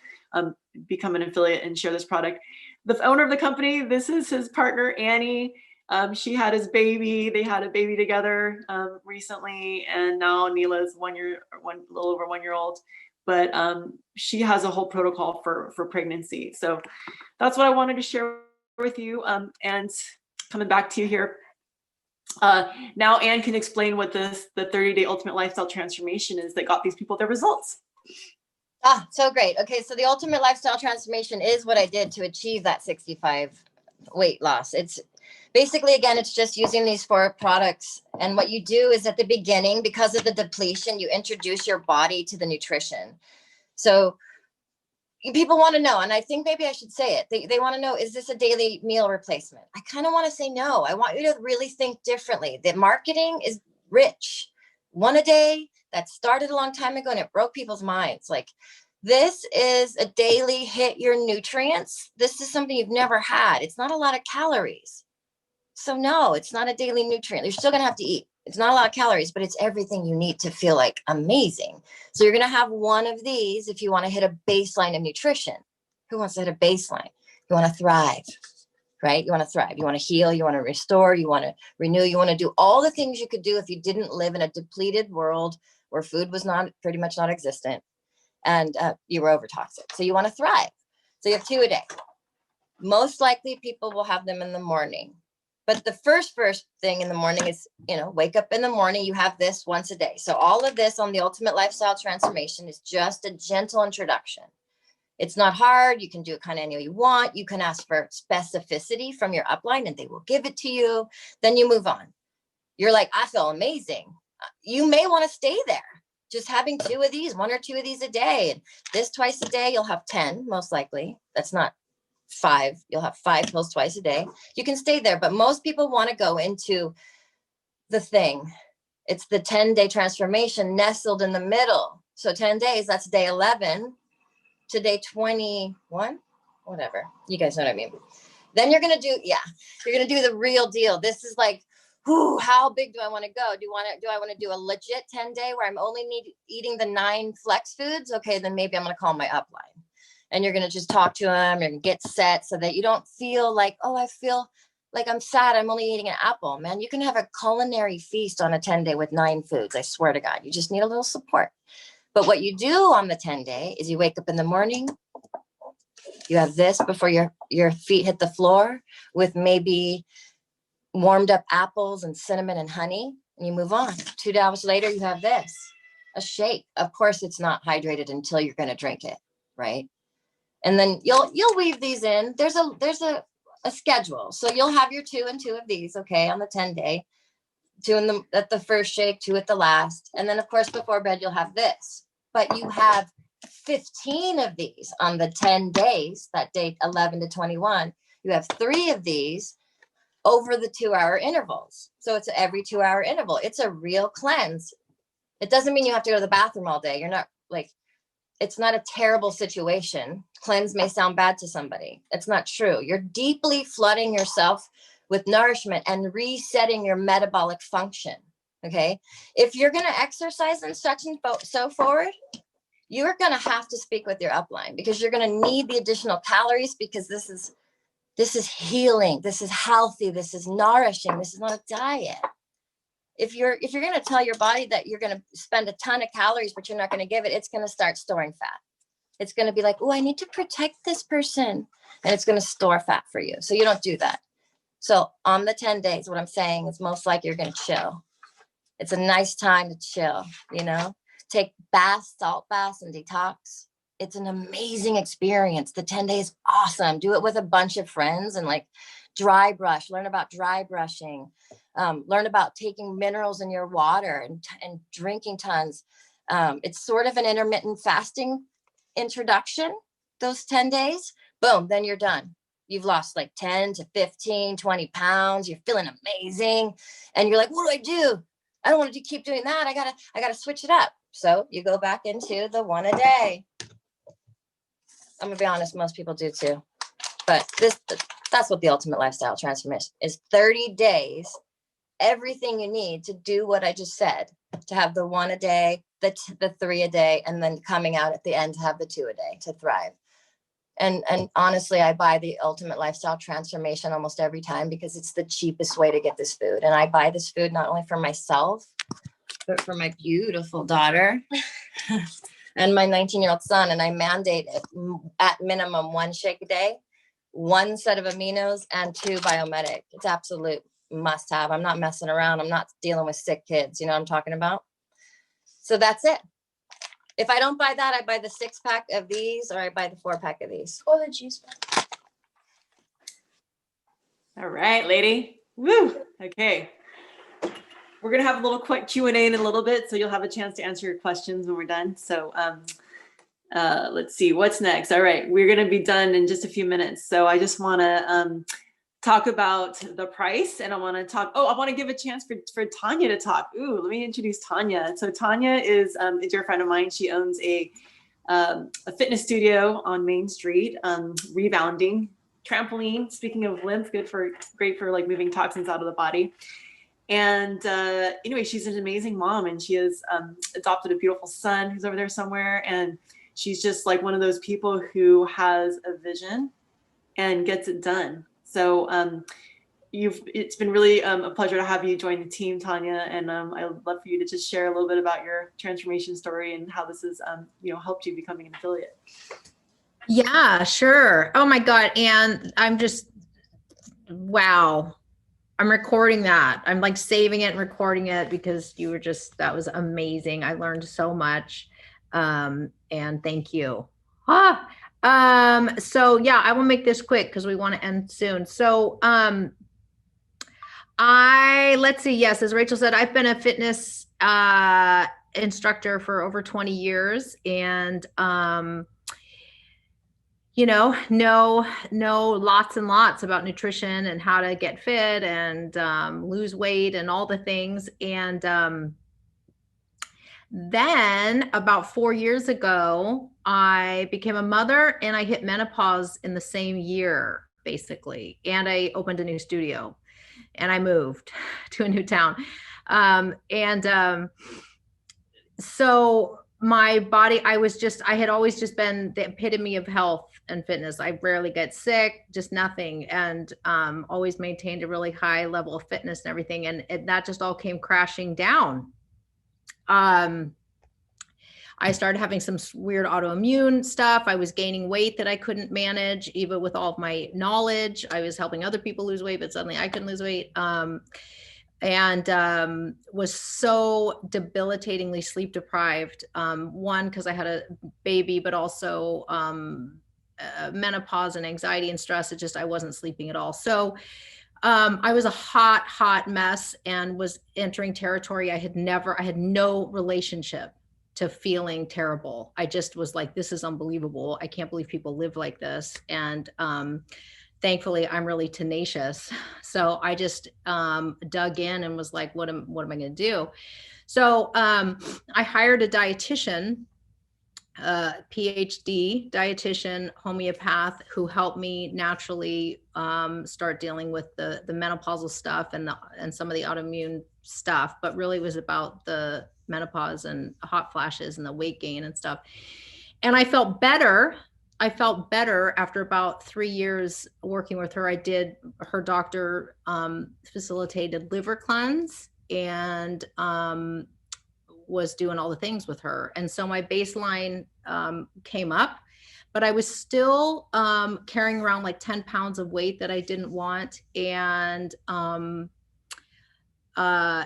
[SPEAKER 2] become an affiliate and share this product. The owner of the company, this is his partner, Annie. She had his baby. They had a baby together recently, and now Neela is a little over 1 year old. But she has a whole protocol for pregnancy. So that's what I wanted to share with you. And coming back to you here, now Anne can explain what the 30-day ultimate lifestyle transformation is that got these people their results.
[SPEAKER 4] So great. Okay, so the ultimate lifestyle transformation is what I did to achieve that 65 weight loss. It's basically, again, it's just using these 4 products. And what you do is at the beginning, because of the depletion, you introduce your body to the nutrition. So people want to know, and I think maybe I should say it. They want to know, is this a daily meal replacement? I kind of want to say no. I want you to really think differently. The marketing is rich. 1 a day, that started a long time ago, and it broke people's minds. Like, this is a daily hit your nutrients. This is something you've never had. It's not a lot of calories. So no, it's not a daily nutrient. You're still going to have to eat. It's not a lot of calories, but it's everything you need to feel like amazing. So you're going to have one of these if you want to hit a baseline of nutrition. Who wants to hit a baseline? You want to thrive, right? You want to thrive. You want to heal. You want to restore. You want to renew. You want to do all the things you could do if you didn't live in a depleted world where food was pretty much not existent, and you were overtoxic. So you want to thrive. So you have 2 a day. Most likely people will have them in the morning. But the first thing in the morning is, wake up in the morning, you have this once a day. So all of this on the Ultimate Lifestyle Transformation is just a gentle introduction. It's not hard. You can do it kind of any way you want. You can ask for specificity from your upline and they will give it to you. Then you move on. You're like, I feel amazing. You may want to stay there. Just having 2 of these, 1 or 2 of these a day. And this twice a day, you'll have 10, most likely. That's not 5. You'll have 5 pills twice a day. You can stay there, but most people want to go into the thing. It's the 10-day transformation nestled in the middle. So 10 days, that's day 11 to day 21, whatever. You guys know what I mean. Then you're going to do the real deal. This is like, how big do I want to go? Do I want to do a legit 10-day where I'm only eating the 9 flex foods? Okay, then maybe I'm going to call my upline. And you're going to just talk to them and get set so that you don't feel like, I feel like I'm sad. I'm only eating an apple. Man, you can have a culinary feast on a 10-day with 9 foods. I swear to God, you just need a little support. But what you do on the 10-day is you wake up in the morning, You have this before your feet hit the floor with maybe warmed up apples and cinnamon and honey, and you move on. 2 hours later, you have this, a shake. Of course, it's not hydrated until you're going to drink it, right? And then you'll weave these in. There's a schedule. So you'll have your 2 and 2 of these, okay, on the 10-day, 2 at the first shake, 2 at the last. And then of course, before bed, you'll have this, but you have 15 of these on the 10 days, that day 11 to 21. You have 3 of these over the 2-hour intervals. So it's every 2-hour interval. It's a real cleanse. It doesn't mean you have to go to the bathroom all day. You're not like, it's not a terrible situation. Cleanse may sound bad to somebody. It's not true. You're deeply flooding yourself with nourishment and resetting your metabolic function. Okay. If you're going to exercise and such and so forward, you're going to have to speak with your upline, because you're going to need the additional calories, because this is healing. This is healthy. This is nourishing. This is not a diet. If you're going to tell your body that you're going to spend a ton of calories, but you're not going to give it, it's going to start storing fat. It's going to be like, oh, I need to protect this person. And it's going to store fat for you. So you don't do that. So on the 10 days, what I'm saying is most likely you're going to chill. It's a nice time to chill, take baths, salt baths, and detox. It's an amazing experience. The 10 days, awesome. Do it with a bunch of friends and like dry brush, learn about dry brushing, learn about taking minerals in your water and drinking tons. It's sort of an intermittent fasting introduction, those 10 days, boom, then you're done. You've lost like 10 to 15, 20 pounds. You're feeling amazing. And you're like, what do I do? I don't want to keep doing that. I gotta switch it up. So you go back into the 1 a day. I'm gonna be honest, most people do too. But that's what the ultimate lifestyle transformation is. 30 days, everything you need to do what I just said, to have the 1 a day, the 3 a day, and then coming out at the end to have the 2 a day to thrive. And honestly, I buy the ultimate lifestyle transformation almost every time, because it's the cheapest way to get this food. And I buy this food not only for myself, but for my beautiful daughter and my 19-year-old son. And I mandate it at minimum 1 shake a day, 1 set of aminos, and 2 biometic. It's absolute must have. I'm not messing around. I'm not dealing with sick kids. You know what I'm talking about? So that's it. If I don't buy that, I buy the 6-pack of these, or I buy the 4-pack of these.
[SPEAKER 1] Or the juice pack.
[SPEAKER 2] All right, lady. Woo. Okay. We're going to have a little quick Q&A in a little bit, so you'll have a chance to answer your questions when we're done. So let's see what's next. All right. We're going to be done in just a few minutes. So I just want to talk about the price, and I want to give a chance for Tanya to talk. Ooh, let me introduce Tanya. So Tanya is a dear friend of mine. She owns a fitness studio on Main Street, rebounding, trampoline. Speaking of lymph, great for like moving toxins out of the body. And anyway, she's an amazing mom, and she has adopted a beautiful son who's over there somewhere. And she's just like one of those people who has a vision and gets it done. So it's been really a pleasure to have you join the team, Tanya. And I would love for you to just share a little bit about your transformation story and how this has helped you becoming an affiliate.
[SPEAKER 5] Yeah, sure. Oh my God. And I'm just, wow. I'm recording that. I'm like saving it and recording it, because that was amazing. I learned so much. And thank you. So yeah, I will make this quick because we want to end soon. So, let's see. Yes. As Rachel said, I've been a fitness, instructor for over 20 years, and, know lots and lots about nutrition and how to get fit and, lose weight and all the things. And, then about 4 years ago, I became a mother, and I hit menopause in the same year, basically. And I opened a new studio, and I moved to a new town. So my body, I had always just been the epitome of health and fitness. I rarely get sick, just nothing. And always maintained a really high level of fitness and everything. And that just all came crashing down. I started having some weird autoimmune stuff. I was gaining weight that I couldn't manage, even with all of my knowledge. I was helping other people lose weight, but suddenly I couldn't lose weight. And was so debilitatingly sleep deprived. One, because I had a baby, but also menopause and anxiety and stress. I wasn't sleeping at all. So I was a hot mess and was entering territory I had no relationship to feeling terrible. I just was like, this is unbelievable. I can't believe people live like this. And thankfully, I'm really tenacious. So I just dug in and was like, what am I going to do? So I hired a dietitian, PhD dietitian, homeopath, who helped me naturally start dealing with the menopausal stuff and some of the autoimmune stuff, but really was about the menopause and hot flashes and the weight gain and stuff. And I felt better after about 3 years working with her. Her doctor facilitated liver cleanse and was doing all the things with her. And so my baseline came up, but I was still carrying around like 10 pounds of weight that I didn't want, and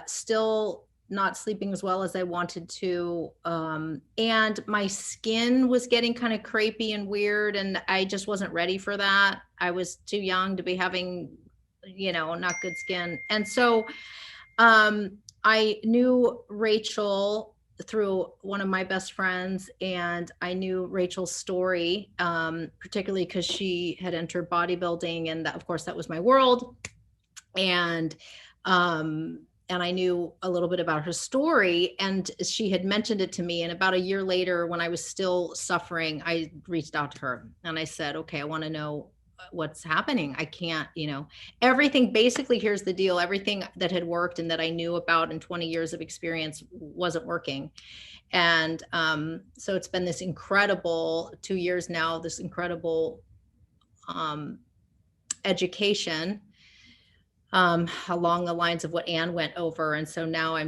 [SPEAKER 5] still not sleeping as well as I wanted to. And my skin was getting kind of crepey and weird, and I just wasn't ready for that. I was too young to be having, not good skin. And so I knew Rachel through one of my best friends, and I knew Rachel's story, particularly because she had entered bodybuilding, and of course that was my world. And I knew a little bit about her story, and she had mentioned it to me. And about a year later, when I was still suffering, I reached out to her and I said, okay, I want to know what's happening. I can't, everything, basically, here's the deal. Everything that had worked and that I knew about in 20 years of experience wasn't working. And so it's been this incredible 2 years now, this incredible education along the lines of what Anne went over. And so now I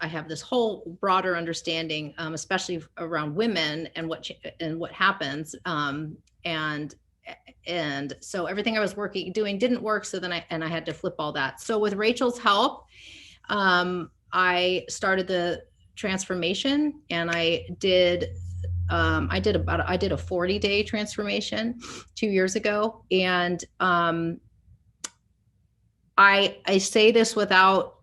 [SPEAKER 5] have this whole broader understanding, especially around women and what happens. And so everything I was doing didn't work. So then I had to flip all that. So with Rachel's help, I started the transformation, and I did a 40-day transformation 2 years ago. And I say this without,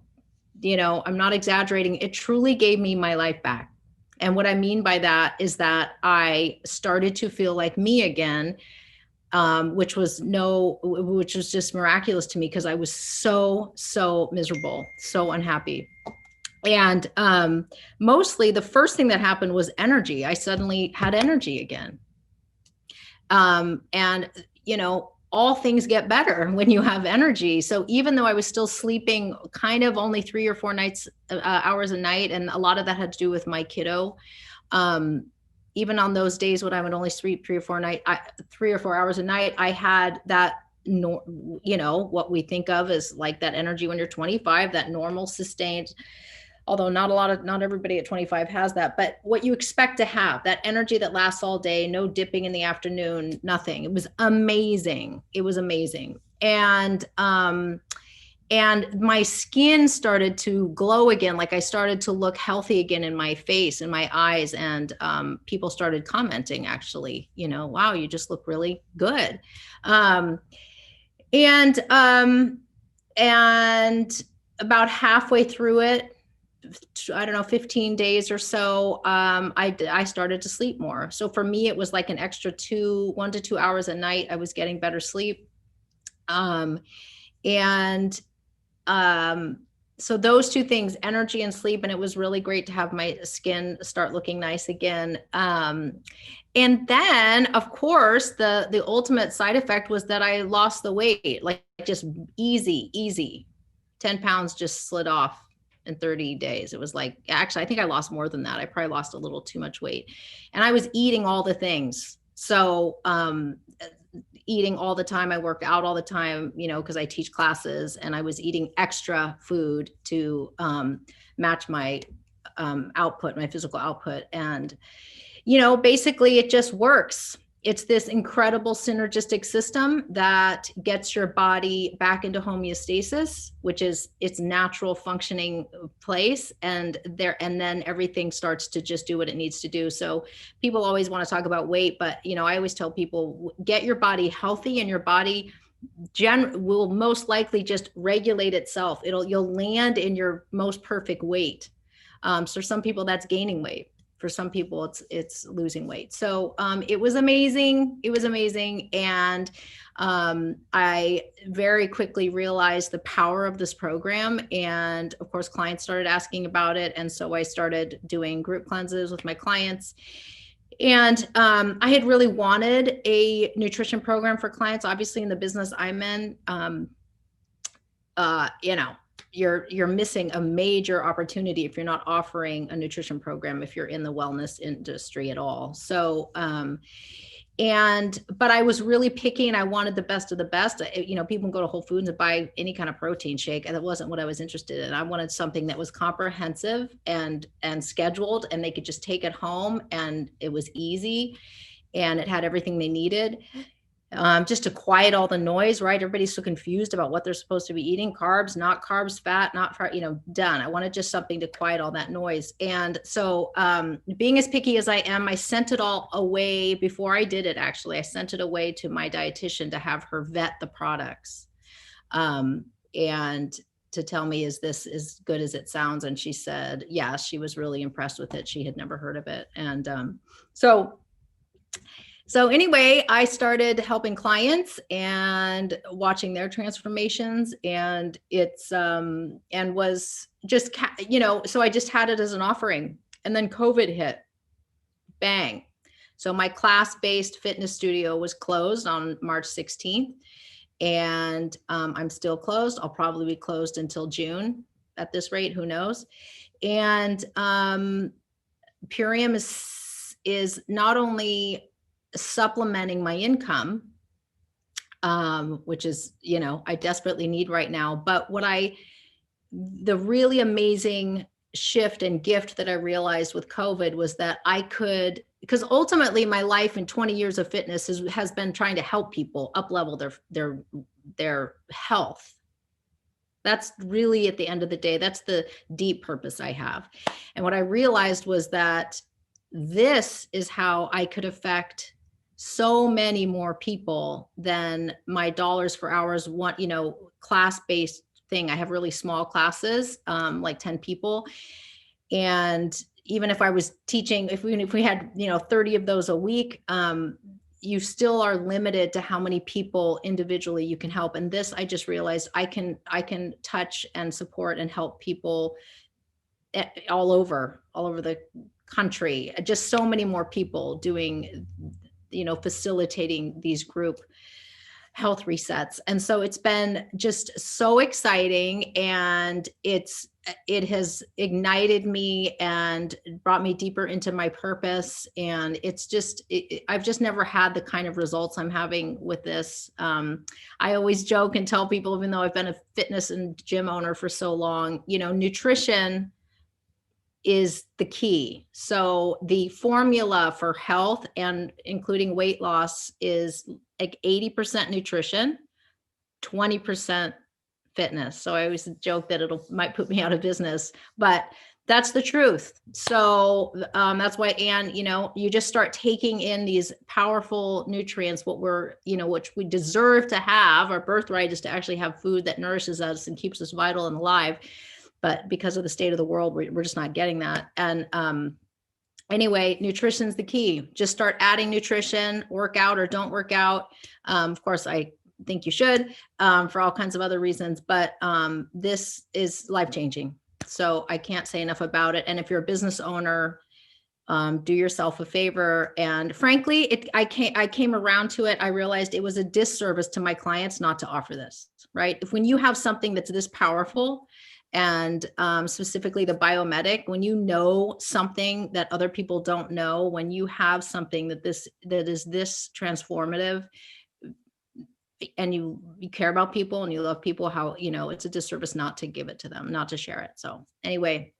[SPEAKER 5] I'm not exaggerating. It truly gave me my life back. And what I mean by that is that I started to feel like me again, which was just miraculous to me, because I was so miserable, so unhappy. And mostly the first thing that happened was energy. I suddenly had energy again. And all things get better when you have energy. So even though I was still sleeping kind of only 3 or 4 hours a night, and a lot of that had to do with my kiddo, even on those days when I would only sleep 3 or 4 hours a night, I had that, what we think of as like that energy when you're 25, that normal sustained, although not everybody at 25 has that, but what you expect to have, that energy that lasts all day, no dipping in the afternoon, nothing. It was amazing. And my skin started to glow again. Like I started to look healthy again in my face and my eyes. And people started commenting, actually, wow, you just look really good. And about halfway through it, I don't know, 15 days or so, I started to sleep more. So for me, it was like an extra 1 to 2 hours a night. I was getting better sleep. So those two things, energy and sleep, and it was really great to have my skin start looking nice again. And then, of course, the ultimate side effect was that I lost the weight, like just easy. 10 pounds just slid off in 30 days. It was like, actually, I think I lost more than that. I probably lost a little too much weight, and I was eating all the things. So, eating all the time. I worked out all the time, because I teach classes, and I was eating extra food to match my output, my physical output. And, you know, basically it just works. It's this incredible synergistic system that gets your body back into homeostasis, which is its natural functioning place. And then everything starts to just do what it needs to do. So people always want to talk about weight, but, you know, I always tell people, get your body healthy, and your body will most likely just regulate itself. You'll land in your most perfect weight. So some people that's gaining weight. For some people it's losing weight. So it was amazing. It was amazing. And I very quickly realized the power of this program. And of course, clients started asking about it. And so I started doing group cleanses with my clients. And I had really wanted a nutrition program for clients. Obviously, in the business I'm in, you know, you're missing a major opportunity if you're not offering a nutrition program, if you're in the wellness industry at all. So, but I was really picky, and I wanted the best of the best. You know, people can go to Whole Foods and buy any kind of protein shake, and that wasn't what I was interested in. I wanted something that was comprehensive and scheduled, and they could just take it home, and it was easy, and it had everything they needed. Just to quiet all the noise, right? Everybody's so confused about what they're supposed to be eating: carbs, not carbs, fat, not fat, you know, done. I wanted just something to quiet all that noise. And so being as picky as I am, I sent it all away before I did it. Actually, I sent it away to my dietitian to have her vet the products and to tell me, is this as good as it sounds? And she said, yeah, she was really impressed with it. She had never heard of it. And so anyway, I started helping clients and watching their transformations, and it's, and was just, you know, so I just had it as an offering, and then COVID hit, bang. So my class-based fitness studio was closed on March 16th, and I'm still closed. I'll probably be closed until June at this rate, who knows? And Purium is not only supplementing my income, which is, you know, I desperately need right now. But the really amazing shift and gift that I realized with COVID was that I could, because ultimately my life in 20 years of fitness has been trying to help people up-level their health. That's really, at the end of the day, that's the deep purpose I have. And what I realized was that this is how I could affect so many more people than my dollars for hours one, you know, class-based thing. I have really small classes, like 10 people. And even if I was teaching, if we had, you know, 30 of those a week, you still are limited to how many people individually you can help. And this, I just realized I can touch and support and help people all over the country. Just so many more people doing, you know, facilitating these group health resets. And so it's been just so exciting, and it has ignited me and brought me deeper into my purpose. And it's just, I've just never had the kind of results I'm having with this. I always joke and tell people, even though I've been a fitness and gym owner for so long, you know, nutrition is the key. So the formula for health and including weight loss is like 80% nutrition, 20% fitness. So I always joke that might put me out of business, but that's the truth. So that's why, and you know, you just start taking in these powerful nutrients, which we deserve to have. Our birthright is to actually have food that nourishes us and keeps us vital and alive. But because of the state of the world, we're just not getting that. And anyway, nutrition's the key. Just start adding nutrition, work out or don't work out. Of course, I think you should for all kinds of other reasons, but this is life-changing. So I can't say enough about it. And if you're a business owner, do yourself a favor. And frankly, I came around to it. I realized it was a disservice to my clients not to offer this, right? When you have something that's this powerful, and specifically the biomedic, when you know something that other people don't know, when you have something that is this transformative, and you care about people and you love people, how, you know, it's a disservice not to give it to them, not to share it. So anyway,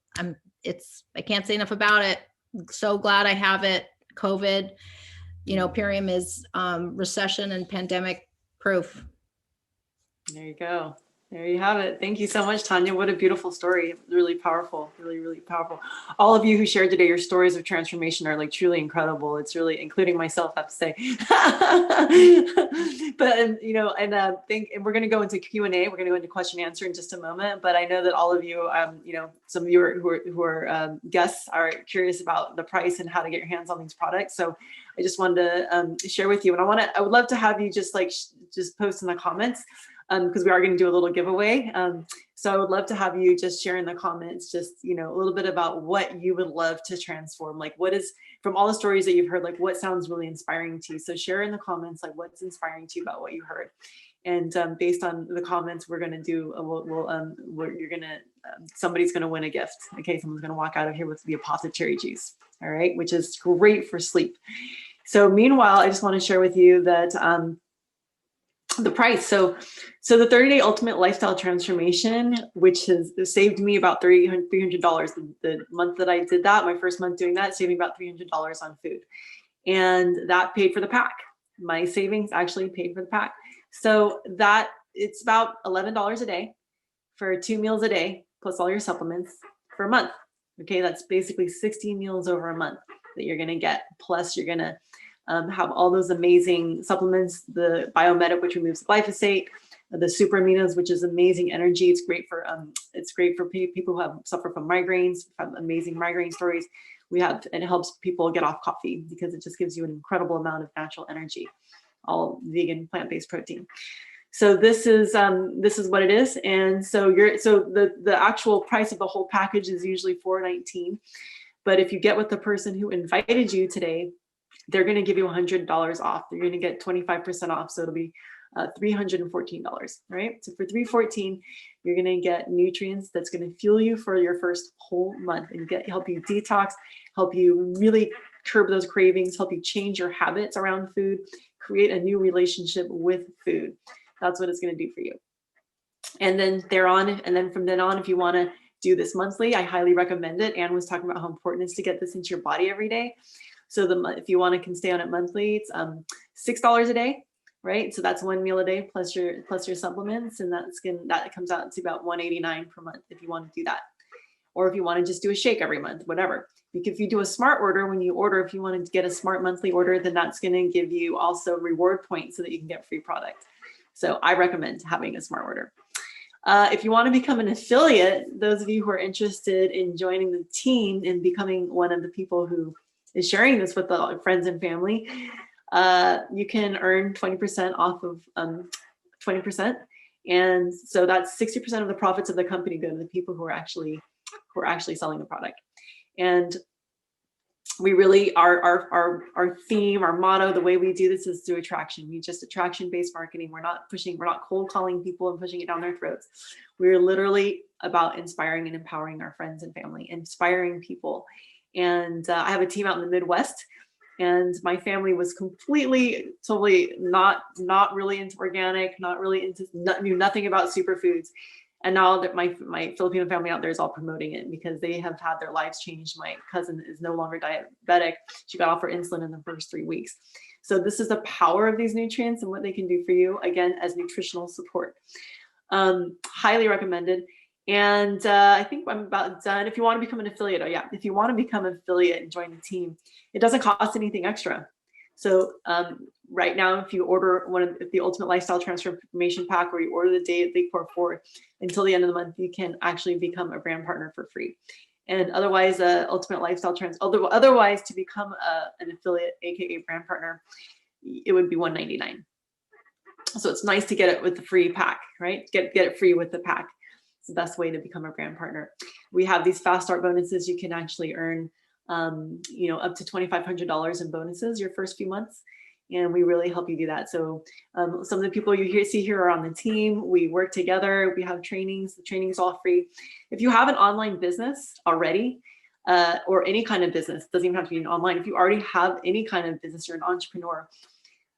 [SPEAKER 5] I can't say enough about it. So glad I have it. COVID, Purium is recession and pandemic proof.
[SPEAKER 2] There you go. There you have it. Thank you so much, Tanya. What a beautiful story. Really powerful. Really, really powerful. All of you who shared today, your stories of transformation are like truly incredible. It's really, including myself, I have to say. But, and we're going to go into Q&A. We're going to go into question and answer in just a moment. But I know that all of you, some of you who are guests are curious about the price and how to get your hands on these products. So I just wanted to share with you. And I would love to have you just post in the comments, because we are going to do a little giveaway. So I would love to have you just share in the comments, just, a little bit about what you would love to transform. Like, what is, from all the stories that you've heard, like what sounds really inspiring to you? So share in the comments, like what's inspiring to you about what you heard. And based on the comments, we're going to do, somebody's going to win a gift. Okay. Someone's going to walk out of here with the apothecary juice. All right. Which is great for sleep. So meanwhile, I just want to share with you that, the price. So the 30-day ultimate lifestyle transformation, which has saved me about $300. The month that I did that, my first month doing that, saved me about $300 on food. And that paid for the pack. My savings actually paid for the pack. So that it's about $11 a day for 2 meals a day, plus all your supplements for a month. Okay. That's basically 60 meals over a month that you're going to get. Plus you're going to have all those amazing supplements, the Biomedic, which removes glyphosate, the super aminos, which is amazing energy. It's great for people who suffer from migraines, have amazing migraine stories. It helps people get off coffee because it just gives you an incredible amount of natural energy, all vegan, plant-based protein. So this is what it is. And so the actual price of the whole package is usually $419. But if you get with the person who invited you today, they're going to give you $100 off. They're going to get 25% off. So it'll be $314, right? So for $314, you're going to get nutrients that's going to fuel you for your first whole month and help you detox, help you really curb those cravings, help you change your habits around food, create a new relationship with food. That's what it's going to do for you. And then from then on, if you want to do this monthly, I highly recommend it. Anne was talking about how important it is to get this into your body every day. So if you want to can stay on it monthly, it's $6 a day, right? So that's 1 meal a day plus your supplements, and that comes out to about $189 per month if you want to do that. Or if you want to just do a shake every month, whatever. Because if you do a smart order, if you want to get a smart monthly order, then that's going to give you also reward points so that you can get free product. So I recommend having a smart order. If you want to become an affiliate, those of you who are interested in joining the team and becoming one of the people who is sharing this with the friends and family, you can earn 20% off of 20%. And so that's 60% of the profits of the company go to the people who are actually selling the product. And we really, our theme, our motto, the way we do this is through attraction. We just attraction-based marketing. We're not cold calling people and pushing it down their throats. We're literally about inspiring and empowering our friends and family, inspiring people. And I have a team out in the Midwest, and my family was totally not really into organic, knew nothing about superfoods. And now that my Filipino family out there is all promoting it because they have had their lives changed. My cousin is no longer diabetic. She got off her insulin in the first 3 weeks. So this is the power of these nutrients and what they can do for you, again, as nutritional support. Highly recommended. And I think I'm about done. If you want to become an affiliate, if you want to become an affiliate and join the team, it doesn't cost anything extra. So right now, if you order the Ultimate Lifestyle Transformation Pack, or you order the Daily Core 4 until the end of the month, you can actually become a brand partner for free. And otherwise, Ultimate Lifestyle otherwise to become an affiliate, aka brand partner, it would be $199. So it's nice to get it with the free pack, right? Get it free with the pack. It's the best way to become a brand partner. We have these fast start bonuses. You can actually earn, up to $2,500 in bonuses your first few months. And we really help you do that. So some of the people you see here are on the team. We work together. We have trainings. The training is all free. If you have an online business already, or any kind of business, doesn't even have to be online. If you already have any kind of business, you're an entrepreneur,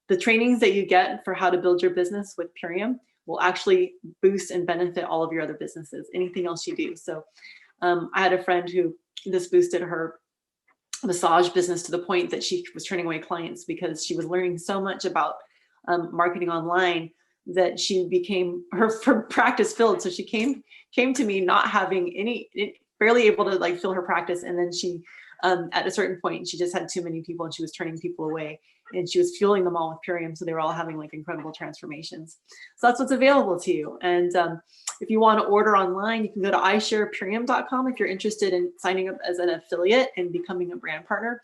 [SPEAKER 2] the trainings that you get for how to build your business with Purium will actually boost and benefit all of your other businesses, anything else you do. So I had a friend who this boosted her massage business to the point that she was turning away clients because she was learning so much about marketing online that she became her practice filled. So she came to me not having barely able to like fill her practice. And then she, at a certain point, she just had too many people and she was turning people away, and she was fueling them all with Purium. So they were all having like incredible transformations. So that's what's available to you. And if you want to order online, you can go to isharepurium.com. If you're interested in signing up as an affiliate and becoming a brand partner,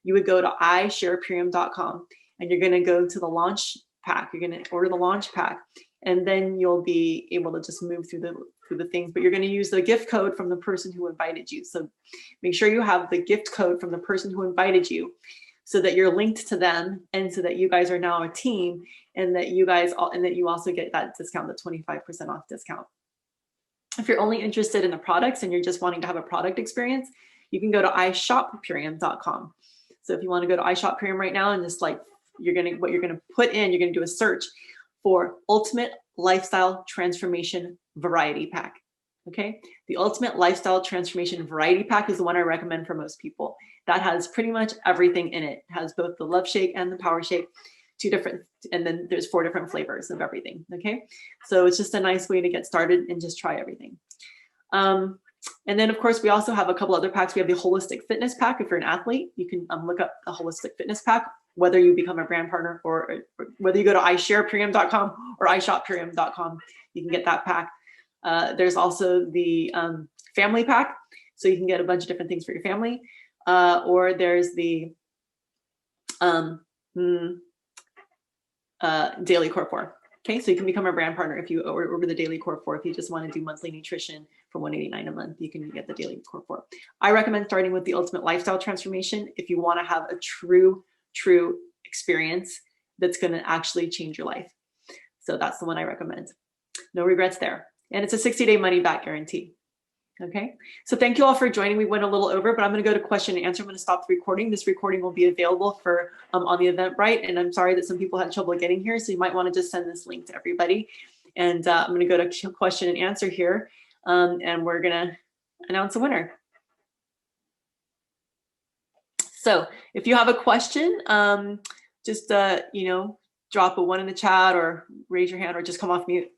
[SPEAKER 2] you would go to isharepurium.com, and you're going to go to the launch pack. You're going to order the launch pack, and then you'll be able to just move through the things. But you're going to use the gift code from the person who invited you. So make sure you have the gift code from the person who invited you, so that you're linked to them, and so that you guys are now a team, and that you also get that discount, the 25% off discount. If you're only interested in the products and you're just wanting to have a product experience, you can go to ishoppurium.com. So if you want to go to iShopPurium right now and just like, you're going to put in, you're going to do a search for Ultimate Lifestyle Transformation Variety Pack. Okay. The Ultimate Lifestyle Transformation Variety Pack is the one I recommend for most people. That has pretty much everything in it. It has both the Love Shake and the Power Shake, and then there's 4 different flavors of everything. Okay. So it's just a nice way to get started and just try everything. And then of course, we also have a couple other packs. We have the Holistic Fitness Pack. If you're an athlete, you can look up a Holistic Fitness Pack, whether you become a brand partner or whether you go to isharepurium.com or ishoppurium.com, you can get that pack. There's also the family pack. So you can get a bunch of different things for your family. Or there's the Daily Core 4. Okay, so you can become a brand partner if you order the Daily Core 4. If you just want to do monthly nutrition for $189 a month, you can get the Daily Core 4. I recommend starting with the Ultimate Lifestyle Transformation if you want to have a true experience that's going to actually change your life. So that's the one I recommend. No regrets there. And it's a 60-day money back guarantee. Okay, so thank you all for joining. We went a little over, but I'm going to go to question and answer. I'm going to stop the recording. This recording will be available for on the Eventbrite, and I'm sorry that some people had trouble getting here, so you might want to just send this link to everybody. And I'm going to go to question and answer here, and we're going to announce a winner. So if you have a question, just drop a 1 in the chat or raise your hand or just come off mute.